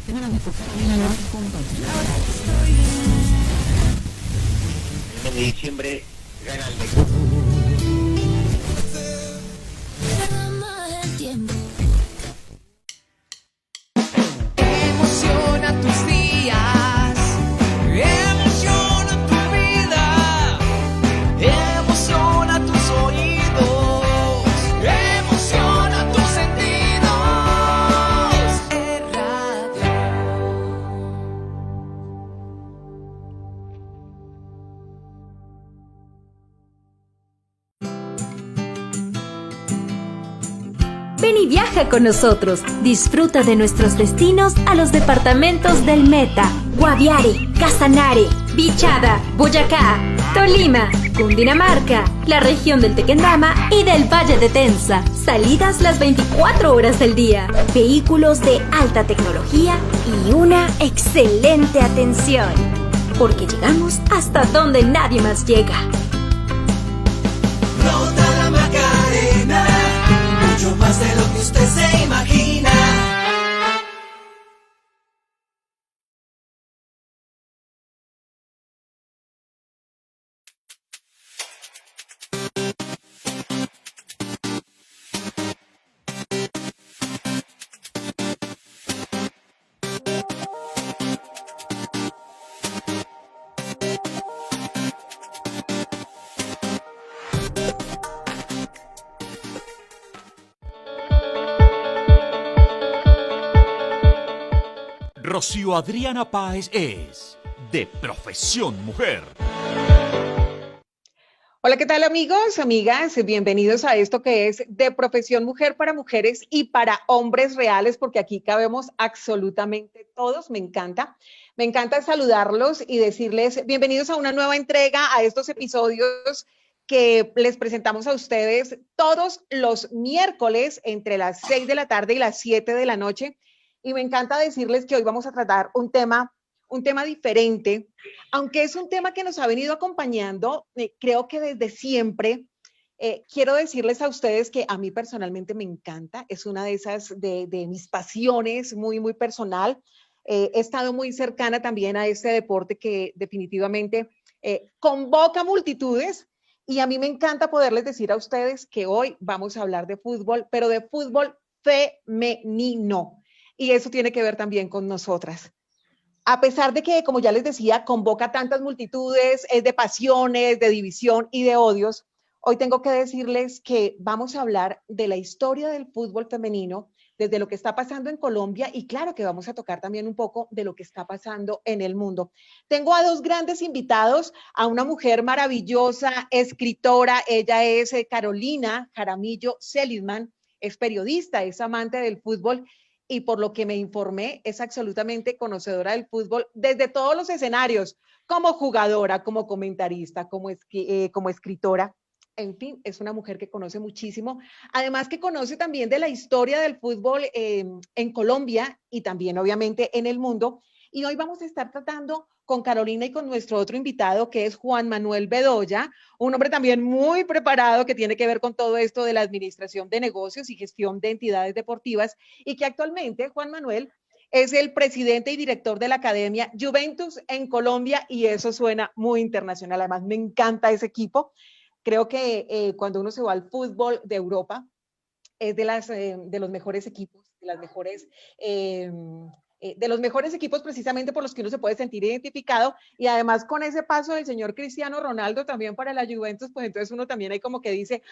El mes de diciembre gana el México. Emociona tus días, emociona tu vida, emociona tus oídos, emociona tus sentidos. Es radio. Ven y viaja con nosotros. Disfruta de nuestros destinos a los departamentos del Meta, Guaviare, Casanare, Bichada, Boyacá, Tolima, Cundinamarca, la región del Tequendama y del Valle de Tensa. Salidas las 24 horas del día. Vehículos de alta tecnología y una excelente atención. Porque llegamos hasta donde nadie más llega. Nota la Macarena, mucho más de lo que usted se imagina. Rocío Adriana Páez es de profesión mujer. Hola, ¿qué tal amigos, amigas? Bienvenidos a esto que es de profesión mujer para mujeres y para hombres reales, porque aquí cabemos absolutamente todos. Me encanta saludarlos y decirles bienvenidos a una nueva entrega, a estos episodios que les presentamos a ustedes todos los miércoles entre las 6 de la tarde y las 7 de la noche. Y me encanta decirles que hoy vamos a tratar un tema diferente, aunque es un tema que nos ha venido acompañando, creo que desde siempre. Quiero decirles a ustedes que a mí personalmente me encanta, es una de esas de mis pasiones muy personal. He estado muy cercana también a este deporte que definitivamente convoca multitudes y a mí me encanta poderles decir a ustedes que hoy vamos a hablar de fútbol, pero de fútbol femenino. Y eso tiene que ver también con nosotras. A pesar de que, como ya les decía, convoca tantas multitudes, es de pasiones, de división y de odios, hoy tengo que decirles que vamos a hablar de la historia del fútbol femenino, desde lo que está pasando en Colombia y claro que vamos a tocar también un poco de lo que está pasando en el mundo. Tengo a dos grandes invitados, a una mujer maravillosa, escritora, ella es Carolina Jaramillo Seligman, es periodista, es amante del fútbol y por lo que me informé, es absolutamente conocedora del fútbol desde todos los escenarios, como jugadora, como comentarista, como escritora. En fin, es una mujer que conoce muchísimo, además que conoce también de la historia del fútbol en Colombia y también obviamente en el mundo. Y hoy vamos a estar tratando con Carolina y con nuestro otro invitado, que es Juan Manuel Bedoya, un hombre también muy preparado que tiene que ver con todo esto de la administración de negocios y gestión de entidades deportivas, y que actualmente, Juan Manuel, es el presidente y director de la Academia Juventus en Colombia, y eso suena muy internacional. Además, me encanta ese equipo. Creo que cuando uno se va al fútbol de Europa, es de los mejores equipos, de los mejores equipos precisamente por los que uno se puede sentir identificado, y además con ese paso del señor Cristiano Ronaldo también para la Juventus, pues entonces uno también hay como que dice,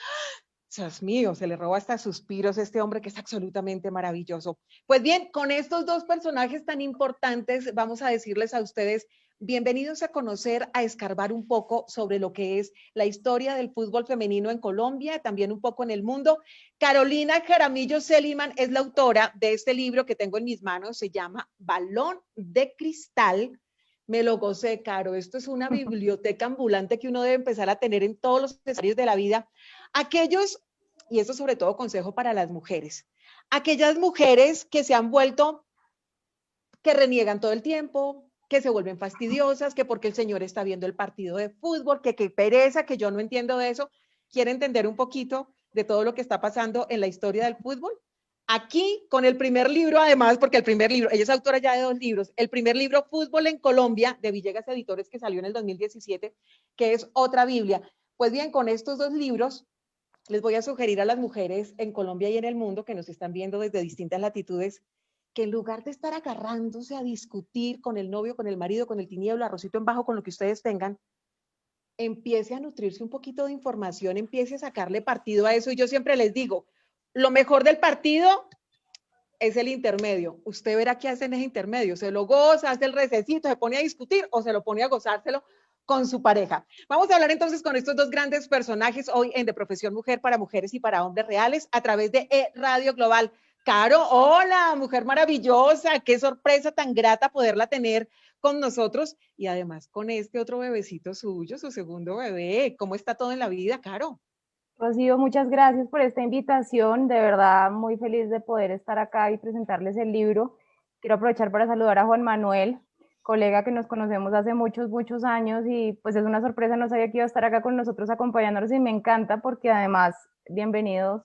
Dios mío, se le roba hasta suspiros a este hombre que es absolutamente maravilloso. Pues bien, con estos dos personajes tan importantes vamos a decirles a ustedes bienvenidos a conocer, a escarbar un poco sobre lo que es la historia del fútbol femenino en Colombia, también un poco en el mundo. Carolina Jaramillo Seligman es la autora de este libro que tengo en mis manos, se llama Balón de Cristal. Me lo gocé, Caro. Esto es una biblioteca ambulante que uno debe empezar a tener en todos los escenarios de la vida. Aquellos, y esto sobre todo consejo para las mujeres, aquellas mujeres que se han vuelto, que reniegan todo el tiempo, que se vuelven fastidiosas, que porque el señor está viendo el partido de fútbol, que qué pereza, que yo no entiendo de eso, quiere entender un poquito de todo lo que está pasando en la historia del fútbol. Aquí con el primer libro, además, porque el primer libro, ella es autora ya de 2 libros, el primer libro, Fútbol en Colombia, de Villegas Editores, que salió en el 2017, que es otra Biblia. Pues bien, con estos 2 libros, les voy a sugerir a las mujeres en Colombia y en el mundo que nos están viendo desde distintas latitudes, que en lugar de estar agarrándose a discutir con el novio, con el marido, con el tinieblo, arrocito en bajo, con lo que ustedes tengan, empiece a nutrirse un poquito de información, empiece a sacarle partido a eso. Y yo siempre les digo, lo mejor del partido es el intermedio. Usted verá qué hace en ese intermedio. Se lo goza, hace el recesito, se pone a discutir o se lo pone a gozárselo con su pareja. Vamos a hablar entonces con estos 2 grandes personajes hoy en De Profesión Mujer para Mujeres y para Hombres Reales a través de Radio Global. Caro, hola, mujer maravillosa, qué sorpresa tan grata poderla tener con nosotros y además con este otro bebecito suyo, su segundo bebé. ¿Cómo está todo en la vida, Caro? Rocío, muchas gracias por esta invitación, de verdad muy feliz de poder estar acá y presentarles el libro. Quiero aprovechar para saludar a Juan Manuel, colega que nos conocemos hace muchos, muchos años y pues es una sorpresa, no sabía que iba a estar acá con nosotros acompañándonos y me encanta porque además, bienvenidos,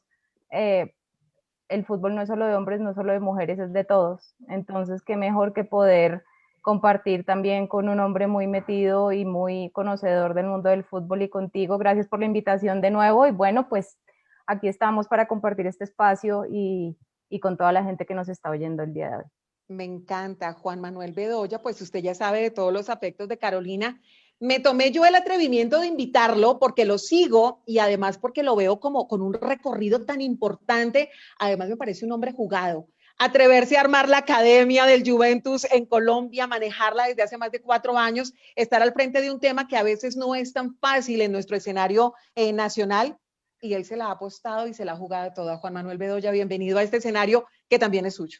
el fútbol no es solo de hombres, no es solo de mujeres, es de todos, entonces qué mejor que poder compartir también con un hombre muy metido y muy conocedor del mundo del fútbol y contigo. Gracias por la invitación de nuevo y bueno, pues aquí estamos para compartir este espacio y con toda la gente que nos está oyendo el día de hoy. Me encanta, Juan Manuel Bedoya, pues usted ya sabe de todos los afectos de Carolina. Me tomé yo el atrevimiento de invitarlo porque lo sigo y además porque lo veo como con un recorrido tan importante. Además me parece un hombre jugado. Atreverse a armar la academia del Juventus en Colombia, manejarla desde hace más de 4 años, estar al frente de un tema que a veces no es tan fácil en nuestro escenario nacional. Y él se la ha apostado y se la ha jugado toda. Juan Manuel Bedoya, bienvenido a este escenario que también es suyo.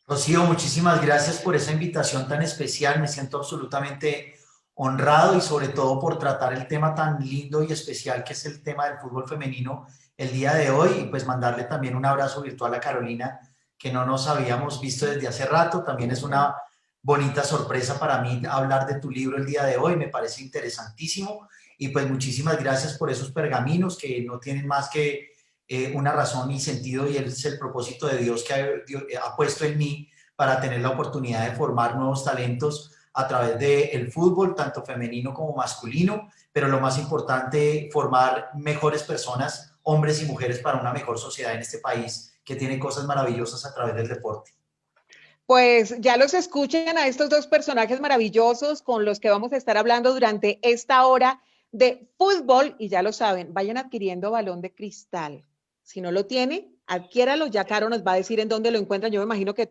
Rocío, muchísimas gracias por esa invitación tan especial. Me siento absolutamente honrado y sobre todo por tratar el tema tan lindo y especial que es el tema del fútbol femenino el día de hoy y pues mandarle también un abrazo virtual a Carolina, que no nos habíamos visto desde hace rato. También es una bonita sorpresa para mí hablar de tu libro el día de hoy, me parece interesantísimo y pues muchísimas gracias por esos pergaminos que no tienen más que una razón y sentido y es el propósito de Dios que ha puesto en mí para tener la oportunidad de formar nuevos talentos a través del fútbol, tanto femenino como masculino, pero lo más importante, formar mejores personas, hombres y mujeres para una mejor sociedad en este país que tiene cosas maravillosas a través del deporte. Pues ya los escuchan a estos 2 personajes maravillosos con los que vamos a estar hablando durante esta hora de fútbol y ya lo saben, vayan adquiriendo Balón de Cristal. Si no lo tiene, adquiéralo, ya Caro nos va a decir en dónde lo encuentran. Yo me imagino que en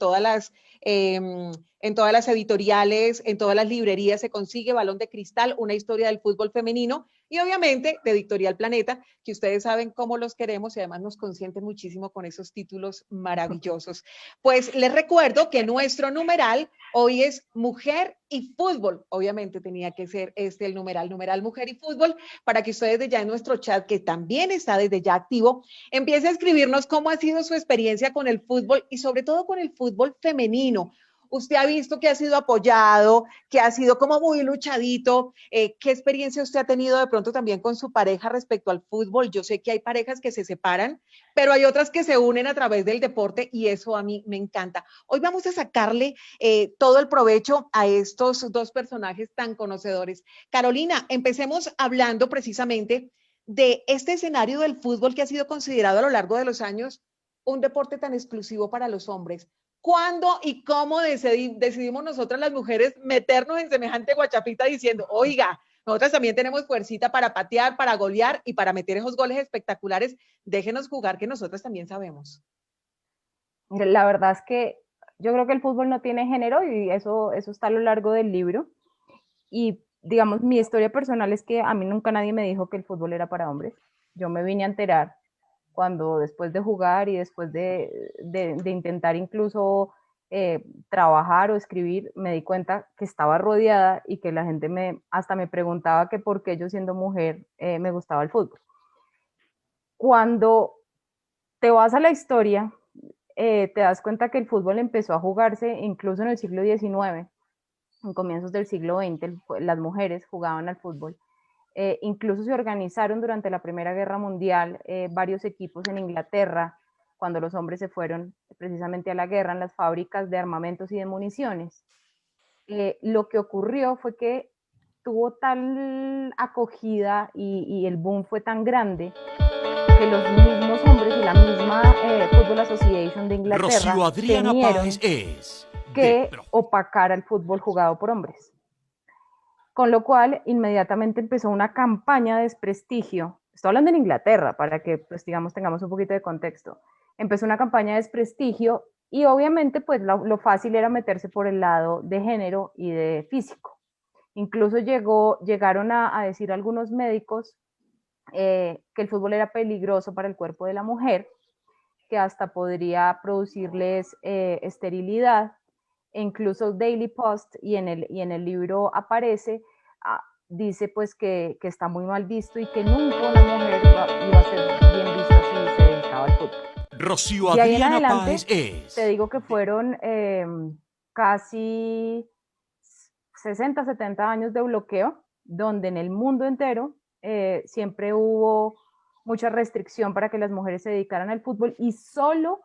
todas las editoriales, en todas las librerías se consigue Balón de Cristal, una historia del fútbol femenino y obviamente de Editorial Planeta, que ustedes saben cómo los queremos y además nos consienten muchísimo con esos títulos maravillosos. Pues les recuerdo que nuestro numeral hoy es mujer y fútbol. Obviamente tenía que ser el numeral mujer y fútbol, para que ustedes desde ya en nuestro chat, que también está desde ya activo, empiece a escribirnos cómo ha sido su experiencia con el fútbol y sobre todo con el fútbol femenino. Usted ha visto que ha sido apoyado, que ha sido como muy luchadito. ¿Qué experiencia usted ha tenido de pronto también con su pareja respecto al fútbol? Yo sé que hay parejas que se separan, pero hay otras que se unen a través del deporte y eso a mí me encanta. Hoy vamos a sacarle todo el provecho a estos 2 personajes tan conocedores. Carolina, empecemos hablando precisamente de este escenario del fútbol que ha sido considerado a lo largo de los años un deporte tan exclusivo para los hombres. ¿Cuándo y cómo decidimos nosotras las mujeres meternos en semejante guachapita diciendo, oiga, nosotras también tenemos fuercita para patear, para golear y para meter esos goles espectaculares? Déjenos jugar, que nosotras también sabemos. La verdad es que yo creo que el fútbol no tiene género y eso está a lo largo del libro. Y digamos, mi historia personal es que a mí nunca nadie me dijo que el fútbol era para hombres. Yo me vine a enterar cuando después de jugar y después de intentar incluso trabajar o escribir, me di cuenta que estaba rodeada y que la gente hasta me preguntaba que por qué yo siendo mujer me gustaba el fútbol. Cuando te vas a la historia, te das cuenta que el fútbol empezó a jugarse incluso en el siglo XIX, en comienzos del siglo XX, las mujeres jugaban al fútbol. Incluso se organizaron durante la Primera Guerra Mundial varios equipos en Inglaterra, cuando los hombres se fueron precisamente a la guerra en las fábricas de armamentos y de municiones. Lo que ocurrió fue que tuvo tal acogida y el boom fue tan grande que los mismos hombres y la misma Football Association de Inglaterra Rocío Adriana temieron Páez es que opacara el fútbol jugado por hombres. Con lo cual, inmediatamente empezó una campaña de desprestigio. Estoy hablando en Inglaterra, para que, pues, digamos, tengamos un poquito de contexto. Empezó una campaña de desprestigio y obviamente, pues, lo fácil era meterse por el lado de género y de físico. Incluso llegaron a decir algunos médicos que el fútbol era peligroso para el cuerpo de la mujer, que hasta podría producirles esterilidad. E incluso Daily Post, y en el libro aparece, dice pues que está muy mal visto y que nunca una mujer iba a ser bien vista si se dedicaba al fútbol. Rocío Y ahí en Adriana adelante, Páez es te digo que fueron casi 60, 70 años de bloqueo, donde en el mundo entero siempre hubo mucha restricción para que las mujeres se dedicaran al fútbol, y solo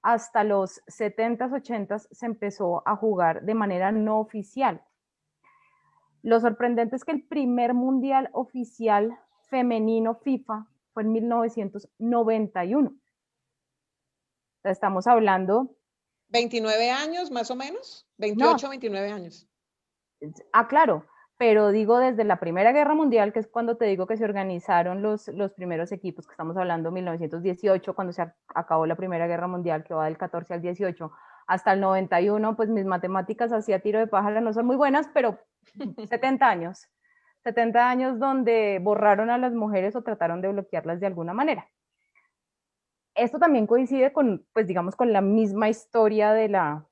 hasta los 70s, 80s se empezó a jugar de manera no oficial. Lo sorprendente es que el primer mundial oficial femenino FIFA fue en 1991. Estamos hablando... 29 años más o menos, 28, no. 29 años. Claro, pero digo desde la Primera Guerra Mundial, que es cuando te digo que se organizaron los primeros equipos, que estamos hablando de 1918, cuando se acabó la Primera Guerra Mundial, que va del 14 al 18, hasta el 91, pues mis matemáticas hacia tiro de pájaro no son muy buenas, pero 70 años. 70 años donde borraron a las mujeres o trataron de bloquearlas de alguna manera. Esto también coincide con, pues digamos, con la misma historia de la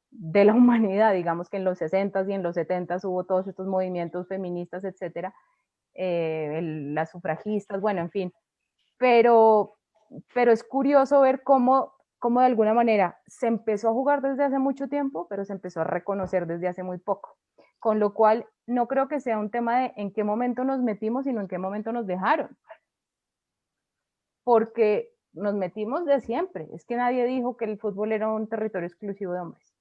humanidad, digamos que en los 60s y en los 70s hubo todos estos movimientos feministas, etcétera, las sufragistas, bueno, en fin, pero es curioso ver cómo de alguna manera se empezó a jugar desde hace mucho tiempo, pero se empezó a reconocer desde hace muy poco, con lo cual no creo que sea un tema de en qué momento nos metimos, sino en qué momento nos dejaron, porque nos metimos de siempre, es que nadie dijo que el fútbol era un territorio exclusivo de hombres.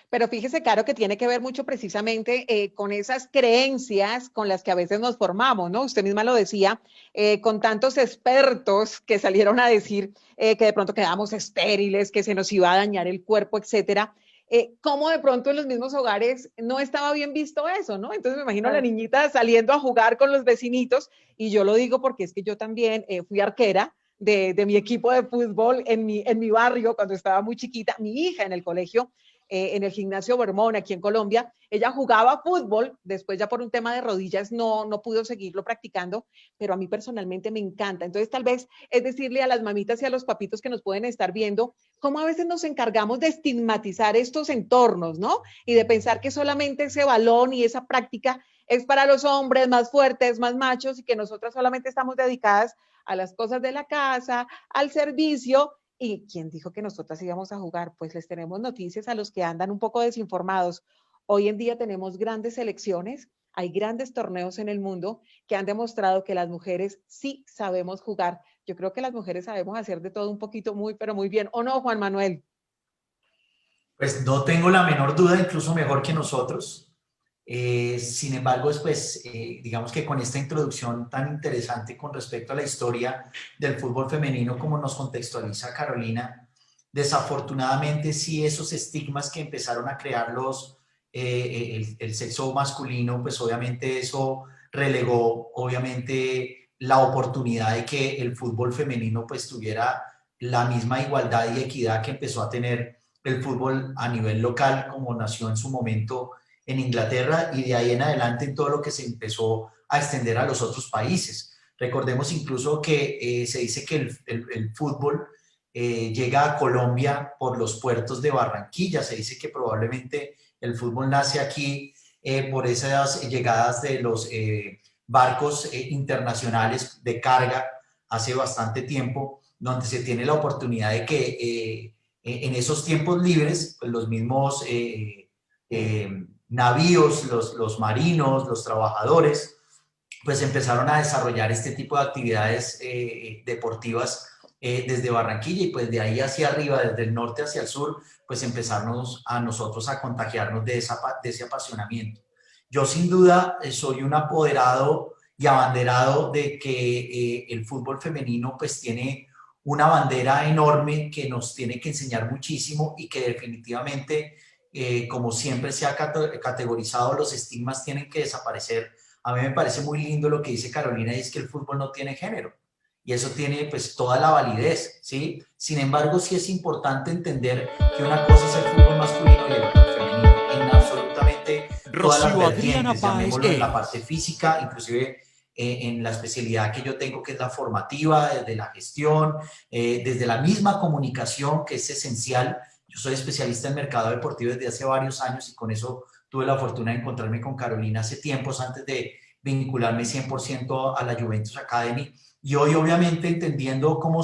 Pero fíjese, Caro, que tiene que ver mucho precisamente con esas creencias con las que a veces nos formamos, ¿no? Usted misma lo decía, con tantos expertos que salieron a decir que de pronto quedábamos estériles, que se nos iba a dañar el cuerpo, etcétera. Cómo de pronto en los mismos hogares no estaba bien visto eso, ¿no? Entonces me imagino a la niñita saliendo a jugar con los vecinitos, y yo lo digo porque es que yo también fui arquera de mi equipo de fútbol en mi barrio cuando estaba muy chiquita. Mi hija en el colegio, en el gimnasio Vermont, aquí en Colombia, ella jugaba fútbol, después ya por un tema de rodillas no pudo seguirlo practicando, pero a mí personalmente me encanta. Entonces tal vez es decirle a las mamitas y a los papitos que nos pueden estar viendo, cómo a veces nos encargamos de estigmatizar estos entornos, ¿no? Y de pensar que solamente ese balón y esa práctica es para los hombres más fuertes, más machos, y que nosotras solamente estamos dedicadas a las cosas de la casa, al servicio. ¿Y quién dijo que nosotras íbamos a jugar? Pues les tenemos noticias a los que andan un poco desinformados. Hoy en día tenemos grandes selecciones, hay grandes torneos en el mundo que han demostrado que las mujeres sí sabemos jugar. Yo creo que las mujeres sabemos hacer de todo un poquito muy, pero muy bien. ¿O no, Juan Manuel? Pues no tengo la menor duda, incluso mejor que nosotros. Sin embargo, pues, digamos que con esta introducción tan interesante con respecto a la historia del fútbol femenino, como nos contextualiza Carolina, desafortunadamente sí esos estigmas que empezaron a crear el sexo masculino, pues obviamente eso relegó obviamente la oportunidad de que el fútbol femenino pues tuviera la misma igualdad y equidad que empezó a tener el fútbol a nivel local, como nació en su momento en Inglaterra, y de ahí en adelante en todo lo que se empezó a extender a los otros países. Recordemos incluso que se dice que el fútbol llega a Colombia por los puertos de Barranquilla. Se dice que probablemente el fútbol nace aquí por esas llegadas de los barcos internacionales de carga hace bastante tiempo, donde se tiene la oportunidad de que en esos tiempos libres, pues los mismos navíos, los marinos, los trabajadores, pues empezaron a desarrollar este tipo de actividades deportivas desde Barranquilla y pues de ahí hacia arriba, desde el norte hacia el sur, pues empezarnos a nosotros a contagiarnos de ese apasionamiento. Yo sin duda soy un apoderado y abanderado de que el fútbol femenino pues tiene una bandera enorme que nos tiene que enseñar muchísimo y que definitivamente, como siempre se ha categorizado, los estigmas tienen que desaparecer. A mí me parece muy lindo lo que dice Carolina, y es que el fútbol no tiene género. Y eso tiene pues toda la validez, ¿sí? Sin embargo, sí es importante entender que una cosa es el fútbol masculino y el fútbol femenino. En absolutamente todas las Rocío Adriana vertientes, Páez llamémoslo en la es parte física, inclusive en la especialidad que yo tengo, que es la formativa, desde la gestión, desde la misma comunicación, que es esencial. Yo soy especialista en mercado deportivo desde hace varios años y con eso tuve la fortuna de encontrarme con Carolina hace tiempos antes de vincularme 100% a la Juventus Academy. Y hoy, obviamente, entendiendo cómo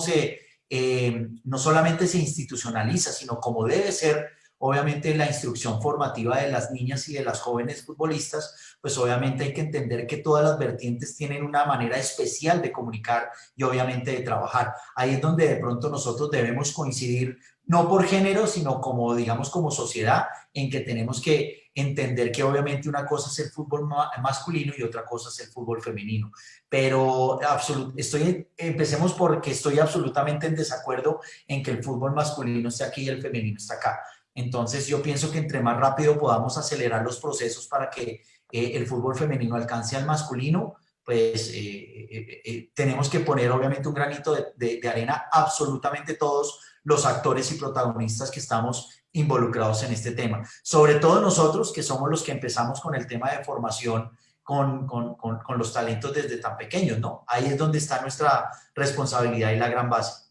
no solamente se institucionaliza, sino cómo debe ser, obviamente, la instrucción formativa de las niñas y de las jóvenes futbolistas, pues obviamente hay que entender que todas las vertientes tienen una manera especial de comunicar y obviamente de trabajar. Ahí es donde de pronto nosotros debemos coincidir, no por género, sino como, digamos, como sociedad, en que tenemos que entender que obviamente una cosa es el fútbol masculino y otra cosa es el fútbol femenino. Pero empecemos porque estoy absolutamente en desacuerdo en que el fútbol masculino esté aquí y el femenino está acá. Entonces yo pienso que entre más rápido podamos acelerar los procesos para que el fútbol femenino alcance al masculino, pues tenemos que poner obviamente un granito de arena absolutamente todos los actores y protagonistas que estamos involucrados en este tema. Sobre todo nosotros, que somos los que empezamos con el tema de formación con los talentos desde tan pequeños, ¿no? Ahí es donde está nuestra responsabilidad y la gran base.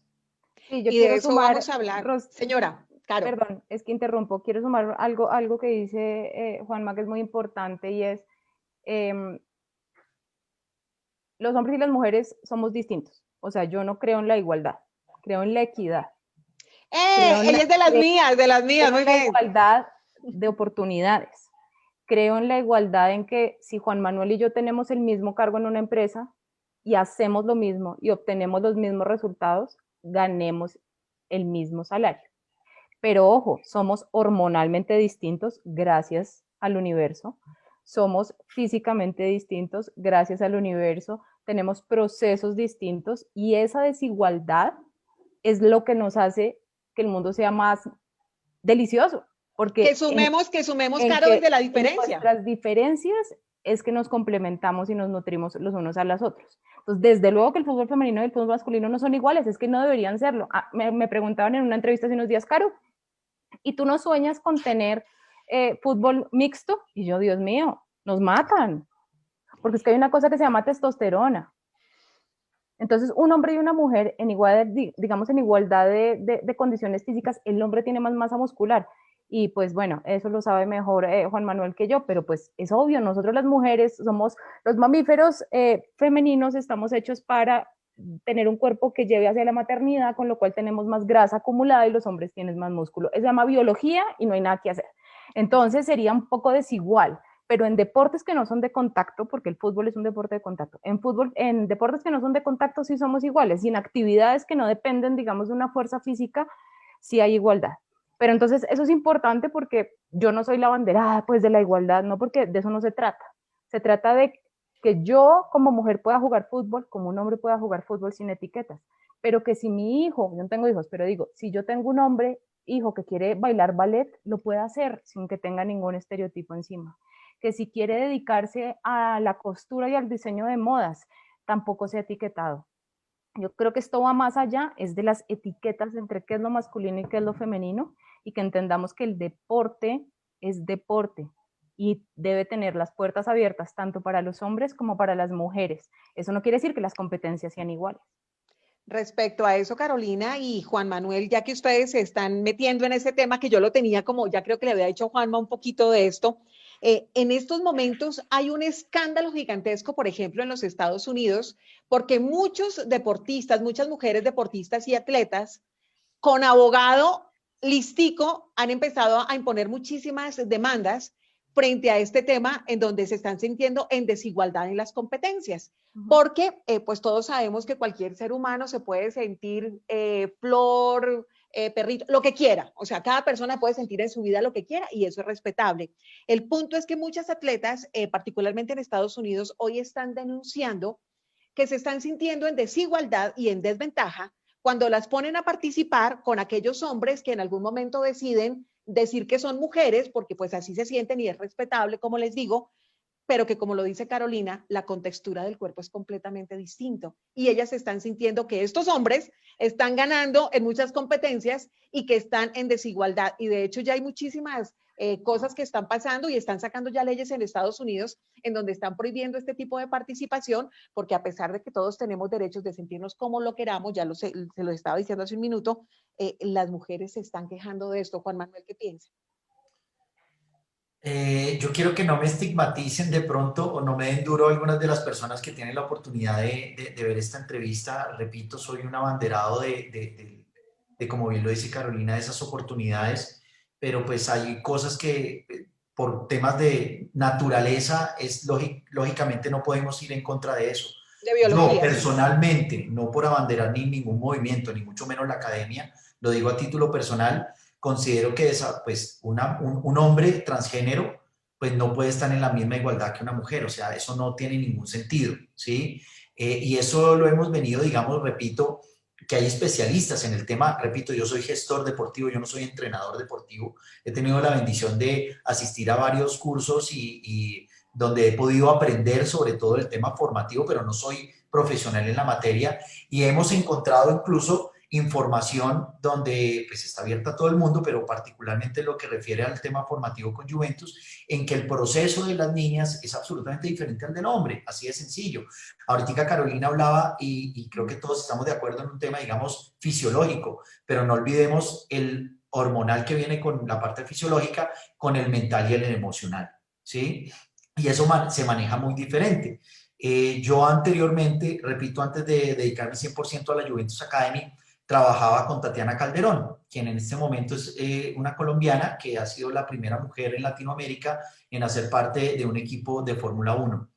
Sí, yo Y de quiero eso sumar, vamos a hablar. Señora, Caro. Perdón, es que interrumpo. Quiero sumar algo que dice Juanma, que es muy importante, y es los hombres y las mujeres somos distintos. O sea, yo no creo en la igualdad, creo en la equidad. Ella es de las mías, muy bien. Igualdad de oportunidades. Creo en la igualdad en que si Juan Manuel y yo tenemos el mismo cargo en una empresa y hacemos lo mismo y obtenemos los mismos resultados, ganemos el mismo salario. Pero ojo, somos hormonalmente distintos gracias al universo, somos físicamente distintos gracias al universo, tenemos procesos distintos y esa desigualdad es lo que nos hace que el mundo sea más delicioso. Porque que sumemos, Caro, desde la diferencia. Nuestras diferencias es que nos complementamos y nos nutrimos los unos a los otros. Entonces, desde luego que el fútbol femenino y el fútbol masculino no son iguales, es que no deberían serlo. Me preguntaban en una entrevista hace unos días, Caro, ¿y tú no sueñas con tener fútbol mixto? Y yo, Dios mío, nos matan. Porque es que hay una cosa que se llama testosterona. Entonces, un hombre y una mujer en igualdad, digamos, en igualdad de condiciones físicas, el hombre tiene más masa muscular. Y pues bueno, eso lo sabe mejor Juan Manuel que yo, pero pues es obvio, nosotros las mujeres somos los mamíferos femeninos, estamos hechos para tener un cuerpo que lleve hacia la maternidad, con lo cual tenemos más grasa acumulada y los hombres tienen más músculo. Eso se llama biología y no hay nada que hacer. Entonces sería un poco desigual. Pero en deportes que no son de contacto, porque el fútbol es un deporte de contacto, en deportes que no son de contacto sí somos iguales, y en actividades que no dependen, digamos, de una fuerza física, sí hay igualdad. Pero entonces eso es importante porque yo no soy la abanderada pues de la igualdad, no, porque de eso no se trata. Se trata de que yo como mujer pueda jugar fútbol, como un hombre pueda jugar fútbol sin etiquetas, pero que si mi hijo, yo no tengo hijos, pero digo, si yo tengo un hombre, hijo, que quiere bailar ballet, lo puede hacer sin que tenga ningún estereotipo encima. Que si quiere dedicarse a la costura y al diseño de modas, tampoco sea etiquetado. Yo creo que esto va más allá, es de las etiquetas entre qué es lo masculino y qué es lo femenino, y que entendamos que el deporte es deporte y debe tener las puertas abiertas tanto para los hombres como para las mujeres. Eso no quiere decir que las competencias sean iguales. Respecto a eso, Carolina y Juan Manuel, ya que ustedes se están metiendo en ese tema, que yo lo tenía como, ya creo que le había dicho Juanma un poquito de esto, en estos momentos hay un escándalo gigantesco, por ejemplo, en los Estados Unidos, porque muchos deportistas, muchas mujeres deportistas y atletas, con abogado listico, han empezado a imponer muchísimas demandas frente a este tema en donde se están sintiendo en desigualdad en las competencias. Porque pues todos sabemos que cualquier ser humano se puede sentir flor, perrito, lo que quiera. O sea, cada persona puede sentir en su vida lo que quiera y eso es respetable. El punto es que muchas atletas, particularmente en Estados Unidos, hoy están denunciando que se están sintiendo en desigualdad y en desventaja cuando las ponen a participar con aquellos hombres que en algún momento deciden decir que son mujeres, porque pues así se sienten y es respetable, como les digo, pero que como lo dice Carolina, la contextura del cuerpo es completamente distinto y ellas están sintiendo que estos hombres están ganando en muchas competencias y que están en desigualdad y de hecho ya hay muchísimas cosas que están pasando y están sacando ya leyes en Estados Unidos en donde están prohibiendo este tipo de participación porque a pesar de que todos tenemos derechos de sentirnos como lo queramos, ya se lo estaba diciendo hace un minuto, las mujeres se están quejando de esto. Juan Manuel, ¿qué piensa? Yo quiero que no me estigmaticen de pronto o no me den duro algunas de las personas que tienen la oportunidad de ver esta entrevista. Repito, soy un abanderado de, como bien lo dice Carolina, de esas oportunidades, pero pues hay cosas que por temas de naturaleza lógicamente no podemos ir en contra de eso. De biología. Yo personalmente, no por abanderar ni ningún movimiento, ni mucho menos la academia, lo digo a título personal, considero que pues, un hombre transgénero pues no puede estar en la misma igualdad que una mujer, o sea, eso no tiene ningún sentido, ¿sí? Y eso lo hemos venido, digamos, repito, que hay especialistas en el tema, repito, yo soy gestor deportivo, yo no soy entrenador deportivo, he tenido la bendición de asistir a varios cursos y donde he podido aprender sobre todo el tema formativo, pero no soy profesional en la materia y hemos encontrado incluso información donde pues está abierta a todo el mundo, pero particularmente lo que refiere al tema formativo con Juventus, en que el proceso de las niñas es absolutamente diferente al del hombre, así de sencillo. Ahorita Carolina hablaba y creo que todos estamos de acuerdo en un tema, digamos, fisiológico, pero no olvidemos el hormonal que viene con la parte fisiológica, con el mental y el emocional, ¿sí? Y eso se maneja muy diferente. Yo anteriormente, repito, antes de dedicarme 100% a la Juventus Academy, trabajaba con Tatiana Calderón, quien en este momento es una colombiana que ha sido la primera mujer en Latinoamérica en hacer parte de un equipo de Fórmula 1.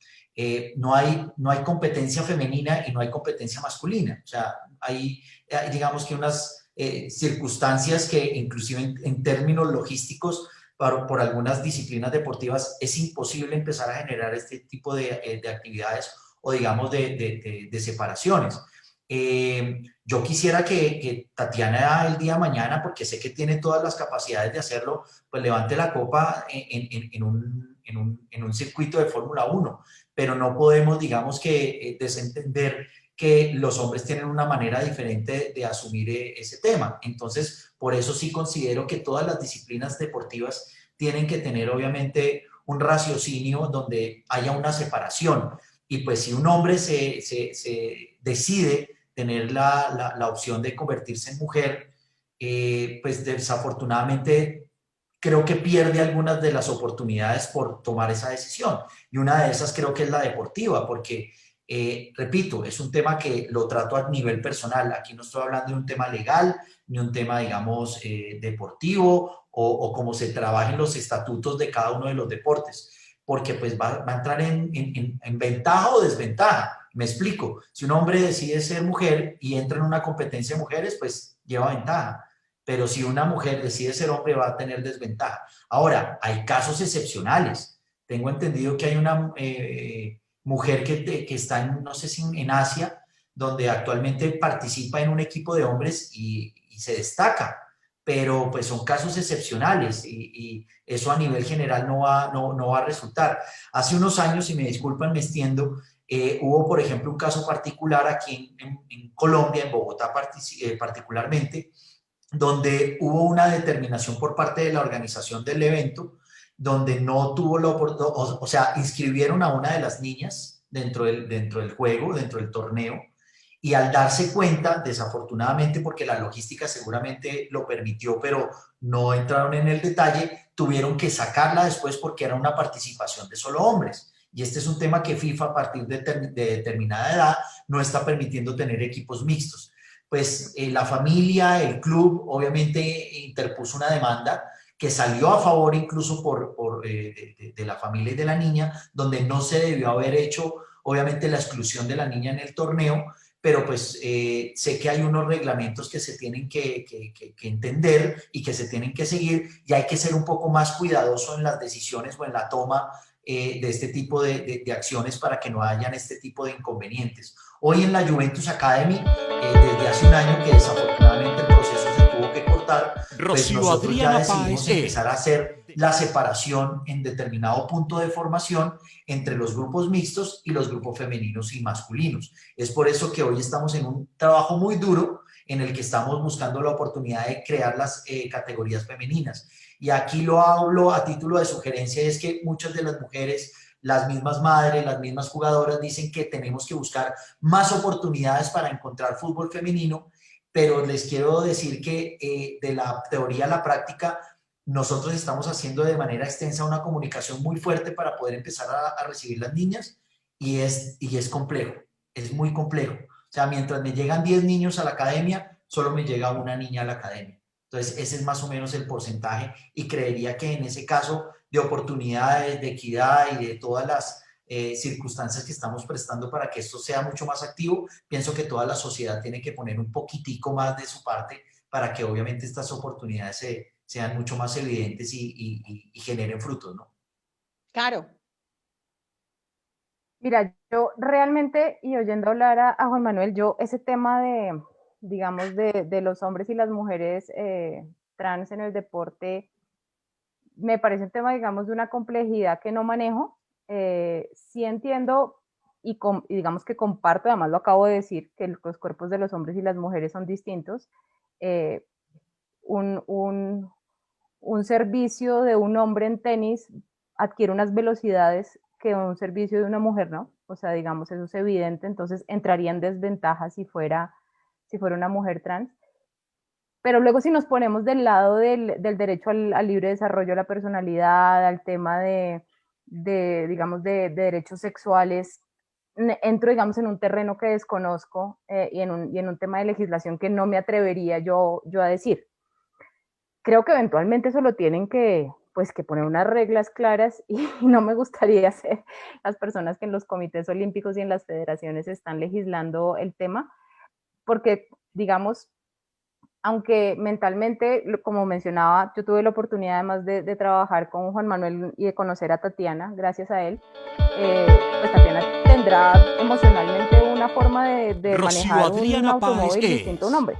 No hay competencia femenina y no hay competencia masculina. O sea, hay digamos que unas circunstancias que inclusive en términos logísticos por algunas disciplinas deportivas es imposible empezar a generar este tipo de actividades o digamos de separaciones. Yo quisiera que Tatiana el día de mañana, porque sé que tiene todas las capacidades de hacerlo, pues levante la copa en un circuito de Fórmula 1, pero no podemos, digamos que, desentender que los hombres tienen una manera diferente de asumir ese tema. Entonces, por eso sí considero que todas las disciplinas deportivas tienen que tener, obviamente, un raciocinio donde haya una separación. Y pues si un hombre se decide tener la opción de convertirse en mujer, pues desafortunadamente creo que pierde algunas de las oportunidades por tomar esa decisión. Y una de esas creo que es la deportiva, porque, repito, es un tema que lo trato a nivel personal. Aquí no estoy hablando de un tema legal, ni un tema, digamos, deportivo o cómo se trabajen los estatutos de cada uno de los deportes, porque pues va a entrar en ventaja o desventaja. Me explico, si un hombre decide ser mujer y entra en una competencia de mujeres, pues lleva ventaja, pero si una mujer decide ser hombre va a tener desventaja. Ahora, hay casos excepcionales. Tengo entendido que hay una mujer que está no sé si en Asia, donde actualmente participa en un equipo de hombres y se destaca, pero pues son casos excepcionales y eso a nivel general no va a resultar. Hace unos años, y me disculpan, me extiendo, hubo, por ejemplo, un caso particular aquí en Colombia, en Bogotá particularmente, donde hubo una determinación por parte de la organización del evento, donde no tuvo la oportunidad, o sea, inscribieron a una de las niñas dentro del juego, dentro del torneo, y al darse cuenta, desafortunadamente, porque la logística seguramente lo permitió, pero no entraron en el detalle, tuvieron que sacarla después porque era una participación de solo hombres. Y este es un tema que FIFA a partir de determinada edad no está permitiendo tener equipos mixtos. Pues la familia, el club, obviamente interpuso una demanda que salió a favor incluso de la familia y de la niña, donde no se debió haber hecho, obviamente, la exclusión de la niña en el torneo, pero pues sé que hay unos reglamentos que se tienen que entender y que se tienen que seguir, y hay que ser un poco más cuidadoso en las decisiones o en la toma de este tipo de acciones para que no hayan este tipo de inconvenientes. Hoy en la Juventus Academy, desde hace un año que desafortunadamente el proceso se tuvo que cortar, pues Rocío nosotros ya Adriana decidimos Páez empezar a hacer la separación en determinado punto de formación entre los grupos mixtos y los grupos femeninos y masculinos. Es por eso que hoy estamos en un trabajo muy duro en el que estamos buscando la oportunidad de crear las categorías femeninas. Y aquí lo hablo a título de sugerencia, es que muchas de las mujeres, las mismas madres, las mismas jugadoras dicen que tenemos que buscar más oportunidades para encontrar fútbol femenino, pero les quiero decir que de la teoría a la práctica, nosotros estamos haciendo de manera extensa una comunicación muy fuerte para poder empezar a recibir las niñas, y es complejo, es muy complejo. O sea, mientras me llegan 10 niños a la academia, solo me llega una niña a la academia. Entonces, ese es más o menos el porcentaje, y creería que en ese caso de oportunidades, de equidad y de todas las circunstancias que estamos prestando para que esto sea mucho más activo, pienso que toda la sociedad tiene que poner un poquitico más de su parte para que obviamente estas oportunidades sean mucho más evidentes y generen frutos, ¿no? Claro. Mira, yo realmente, y oyendo hablar a Juan Manuel, yo ese tema de, digamos, de los hombres y las mujeres trans en el deporte, me parece un tema, digamos, de una complejidad que no manejo. Sí entiendo y digamos que comparto, además lo acabo de decir, que los cuerpos de los hombres y las mujeres son distintos. Un servicio de un hombre en tenis adquiere unas velocidades que un servicio de una mujer no, o sea, digamos, eso es evidente, entonces entraría en desventaja si fuera una mujer trans. Pero luego si nos ponemos del lado del derecho al libre desarrollo de la personalidad, al tema digamos, de derechos sexuales, entro, digamos, en un terreno que desconozco y en un tema de legislación que no me atrevería yo a decir. Creo que eventualmente eso lo tienen que poner unas reglas claras, y no me gustaría ser las personas que en los comités olímpicos y en las federaciones están legislando el tema, porque, digamos, aunque mentalmente, como mencionaba, yo tuve la oportunidad además de trabajar con Juan Manuel y de conocer a Tatiana, gracias a él, pues Tatiana tendrá emocionalmente una forma de manejar un automóvil distinto a un hombre.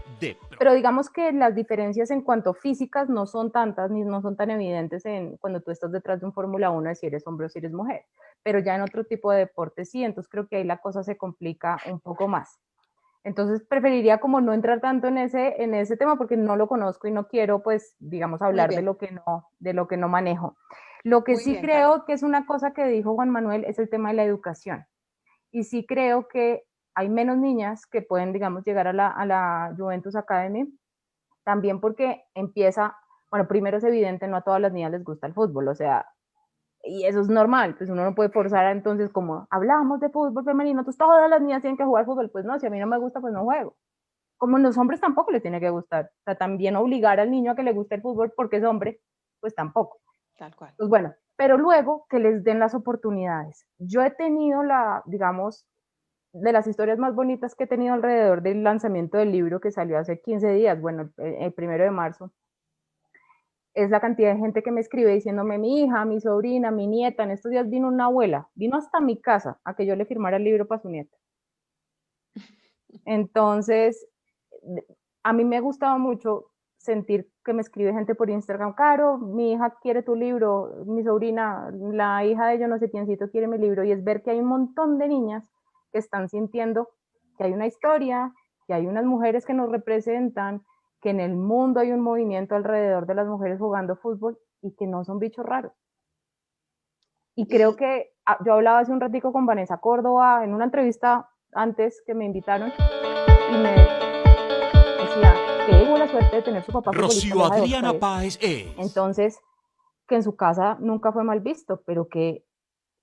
Pero digamos que las diferencias en cuanto físicas no son tantas, ni no son tan evidentes cuando tú estás detrás de un Fórmula 1 de si eres hombre o si eres mujer. Pero ya en otro tipo de deportes sí, entonces creo que ahí la cosa se complica un poco más. Entonces preferiría como no entrar tanto en ese tema porque no lo conozco y no quiero, pues, digamos, hablar de lo que no manejo. Lo que sí creo que es una cosa que dijo Juan Manuel es el tema de la educación. Y sí creo que hay menos niñas que pueden, digamos, llegar a la Juventus Academy, también porque bueno, primero es evidente, no a todas las niñas les gusta el fútbol, o sea, y eso es normal, pues uno no puede forzar, entonces, como hablamos de fútbol femenino, entonces todas las niñas tienen que jugar fútbol, pues no, si a mí no me gusta, pues no juego. Como a los hombres tampoco les tiene que gustar, o sea, también obligar al niño a que le guste el fútbol porque es hombre, pues tampoco. Tal cual. Pues bueno, pero luego que les den las oportunidades. Yo he tenido digamos, de las historias más bonitas que he tenido alrededor del lanzamiento del libro que salió hace 15 días, bueno, el 1 de marzo, es la cantidad de gente que me escribe diciéndome: mi hija, mi sobrina, mi nieta, en estos días vino una abuela, vino hasta mi casa a que yo le firmara el libro para su nieta. Entonces, a mí me ha gustado mucho sentir que me escribe gente por Instagram: Caro, mi hija quiere tu libro, mi sobrina, la hija de yo no sé quiéncito quiere mi libro, y es ver que hay un montón de niñas que están sintiendo que hay una historia, que hay unas mujeres que nos representan, que en el mundo hay un movimiento alrededor de las mujeres jugando fútbol y que no son bichos raros. Y creo que yo hablaba hace un ratico con Vanessa Córdoba en una entrevista antes que me invitaron y me decía que tuvo la suerte de tener su papá Rocío Adriana Páez es. Entonces, que en su casa nunca fue mal visto, pero que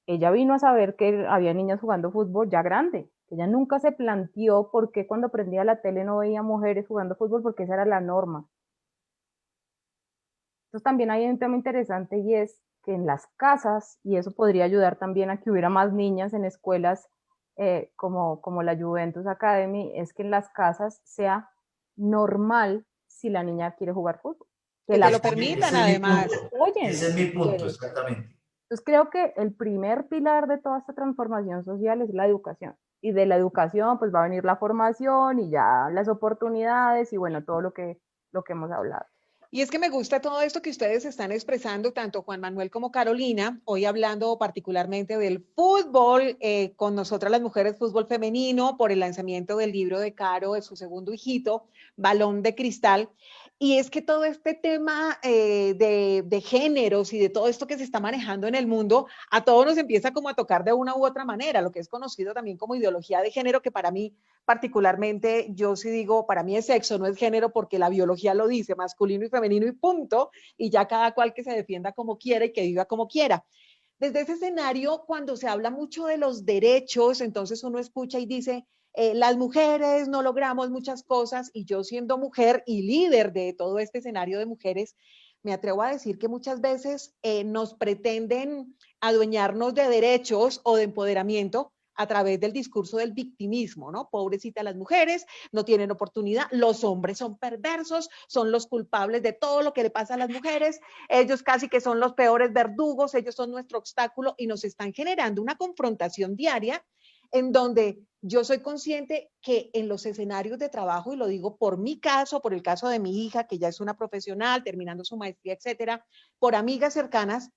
ella vino a saber que había niñas jugando fútbol ya grande. Ella nunca se planteó por qué cuando prendía la tele no veía mujeres jugando fútbol, porque esa era la norma. Entonces también hay un tema interesante y es que en las casas, y eso podría ayudar también a que hubiera más niñas en escuelas como la Juventus Academy, es que en las casas sea normal si la niña quiere jugar fútbol. Que te lo permitan además. Ese es mi punto, exactamente. Entonces creo que el primer pilar de toda esta transformación social es la educación. Y de la educación pues va a venir la formación y ya las oportunidades y bueno, todo lo que hemos hablado. Y es que me gusta todo esto que ustedes están expresando, tanto Juan Manuel como Carolina, hoy hablando particularmente del fútbol, con nosotras las mujeres, fútbol femenino, por el lanzamiento del libro de Caro, de su segundo hijito, Balón de Cristal. Y es que todo este tema de géneros y de todo esto que se está manejando en el mundo, a todos nos empieza como a tocar de una u otra manera, lo que es conocido también como ideología de género, que para mí particularmente, yo sí digo, para mí es sexo, no es género, porque la biología lo dice, masculino y femenino y punto, y ya cada cual que se defienda como quiera y que viva como quiera. Desde ese escenario, cuando se habla mucho de los derechos, entonces uno escucha y dice, las mujeres no logramos muchas cosas, y yo siendo mujer y líder de todo este escenario de mujeres, me atrevo a decir que muchas veces nos pretenden adueñarnos de derechos o de empoderamiento a través del discurso del victimismo, ¿no? Pobrecita las mujeres, no tienen oportunidad, los hombres son perversos, son los culpables de todo lo que le pasa a las mujeres, ellos casi que son los peores verdugos, ellos son nuestro obstáculo y nos están generando una confrontación diaria en donde yo soy consciente que en los escenarios de trabajo, y lo digo por mi caso, por el caso de mi hija, que ya es una profesional, terminando su maestría, etcétera, por amigas cercanas,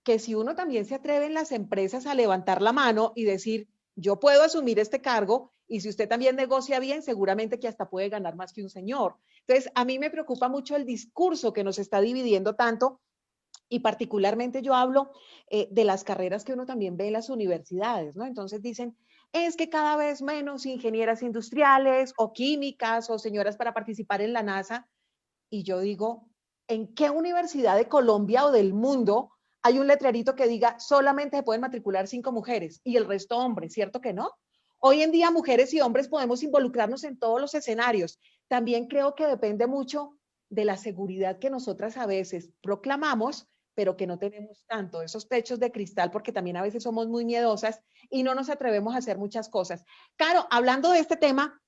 que si uno también se atreve en las empresas a levantar la mano y decir, yo puedo asumir este cargo, y si usted también negocia bien, seguramente que hasta puede ganar más que un señor. Entonces, a mí me preocupa mucho el discurso que nos está dividiendo tanto, y particularmente yo hablo de las carreras que uno también ve en las universidades, ¿no? Entonces dicen, es que cada vez menos ingenieras industriales o químicas o señoras para participar en la NASA. Y yo digo, ¿en qué universidad de Colombia o del mundo hay un letrerito que diga solamente se pueden matricular 5 mujeres y el resto hombres? ¿Cierto que no? Hoy en día mujeres y hombres podemos involucrarnos en todos los escenarios. También creo que depende mucho de la seguridad que nosotras a veces proclamamos, pero que no tenemos tanto, esos techos de cristal, porque también a veces somos muy miedosas y no nos atrevemos a hacer muchas cosas. Caro, hablando de este tema,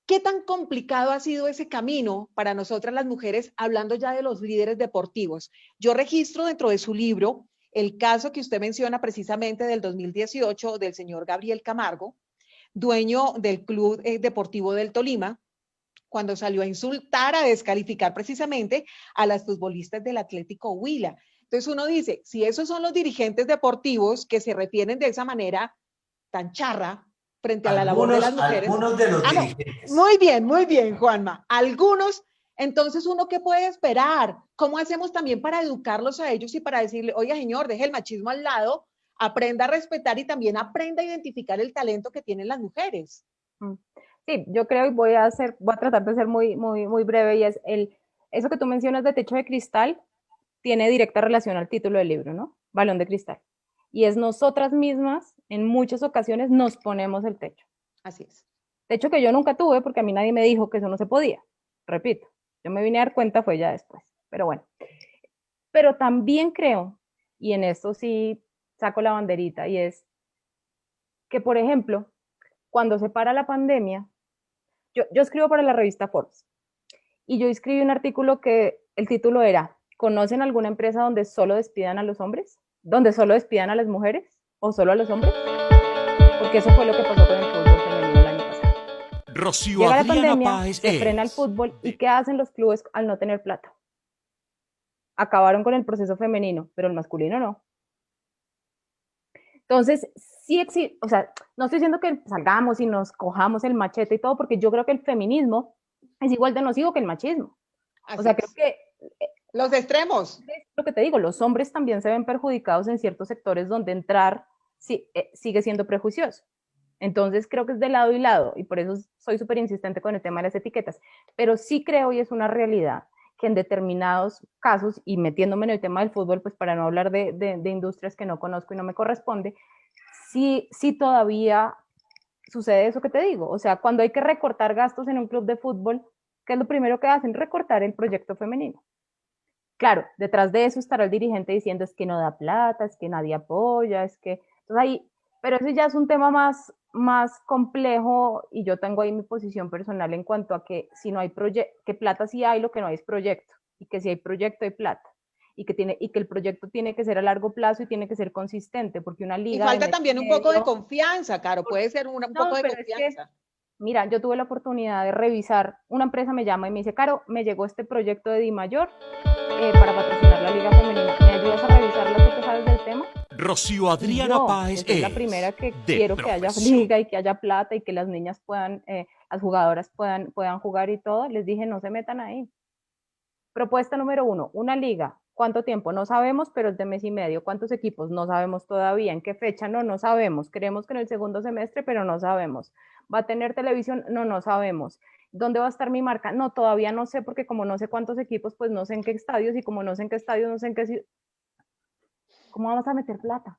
¿qué tan complicado ha sido ese camino para nosotras las mujeres, hablando ya de los líderes deportivos? Yo registro dentro de su libro el caso que usted menciona precisamente del 2018 del señor Gabriel Camargo, dueño del Club Deportivo del Tolima, cuando salió a insultar, a descalificar precisamente a las futbolistas del Atlético Huila. Entonces uno dice, si esos son los dirigentes deportivos que se refieren de esa manera tan charra frente a la labor de las mujeres. Algunos de los dirigentes. Muy bien, Juanma. Algunos, entonces uno ¿qué puede esperar? ¿Cómo hacemos también para educarlos a ellos y para decirle, oiga señor, deje el machismo al lado, aprenda a respetar y también aprenda a identificar el talento que tienen las mujeres? Sí, yo creo y voy a tratar de ser muy breve, y es eso que tú mencionas de techo de cristal tiene directa relación al título del libro, ¿no? Balón de cristal. Y es nosotras mismas, en muchas ocasiones, nos ponemos el techo. Así es. Techo que yo nunca tuve porque a mí nadie me dijo que eso no se podía. Repito, yo me vine a dar cuenta fue ya después. Pero bueno. Pero también creo, y en esto sí saco la banderita, y es que, por ejemplo, cuando se para la pandemia, yo escribo para la revista Forbes, y yo escribí un artículo que el título era, ¿conocen alguna empresa donde solo despidan a los hombres? ¿Donde solo despidan a las mujeres? ¿O solo a los hombres? Porque eso fue lo que pasó con el fútbol femenino el año pasado. Rocío Llega la Adriana pandemia, Páez se frena el fútbol, ¿y qué hacen los clubes al no tener plata? Acabaron con el proceso femenino, pero el masculino no. Entonces, sí existe, o sea, no estoy diciendo que salgamos y nos cojamos el machete y todo, porque yo creo que el feminismo es igual de nocivo que el machismo. Así o sea, es. creo que los extremos. Lo que te digo, los hombres también se ven perjudicados en ciertos sectores donde entrar sigue siendo prejuicioso. Entonces creo que es de lado y lado, y por eso soy súper insistente con el tema de las etiquetas. Pero sí creo, y es una realidad, que en determinados casos, y metiéndome en el tema del fútbol, pues para no hablar de industrias que no conozco y no me corresponde, sí todavía sucede eso que te digo. O sea, cuando hay que recortar gastos en un club de fútbol, ¿qué es lo primero que hacen? Recortar el proyecto femenino. Claro, detrás de eso estará el dirigente diciendo es que no da plata, es que nadie apoya, es que... Entonces ahí, pero eso ya es un tema más complejo y yo tengo ahí mi posición personal en cuanto a que si no hay proyecto, que plata sí hay, lo que no hay es proyecto, y que si hay proyecto hay plata, y que el proyecto tiene que ser a largo plazo y tiene que ser consistente, porque una Y liga falta de también un poco de confianza, Caro, puede ser un no, poco de pero es que, confianza. mira, yo tuve la oportunidad de revisar, una empresa me llama y me dice, Caro, me llegó este proyecto de Dimayor para patrocinar la Liga Femenina. ¿Me ayudas a revisarlo tú que sabes del tema? Rocío Y Adriana yo, Páez que soy la es primera que de quiero que haya profesión. liga y que haya plata y que las niñas puedan, las jugadoras puedan jugar y todo, les dije, no se metan ahí. Propuesta número 1, una liga. ¿Cuánto tiempo? No sabemos, pero es de mes y medio. ¿Cuántos equipos? No sabemos todavía. ¿En qué fecha? No sabemos. Creemos que en el segundo semestre, pero no sabemos. ¿Va a tener televisión? No sabemos. ¿Dónde va a estar mi marca? No, todavía no sé, porque como no sé cuántos equipos, pues no sé en qué estadios, y como no sé en qué estadios, no sé en qué... ¿Cómo vamos a meter plata?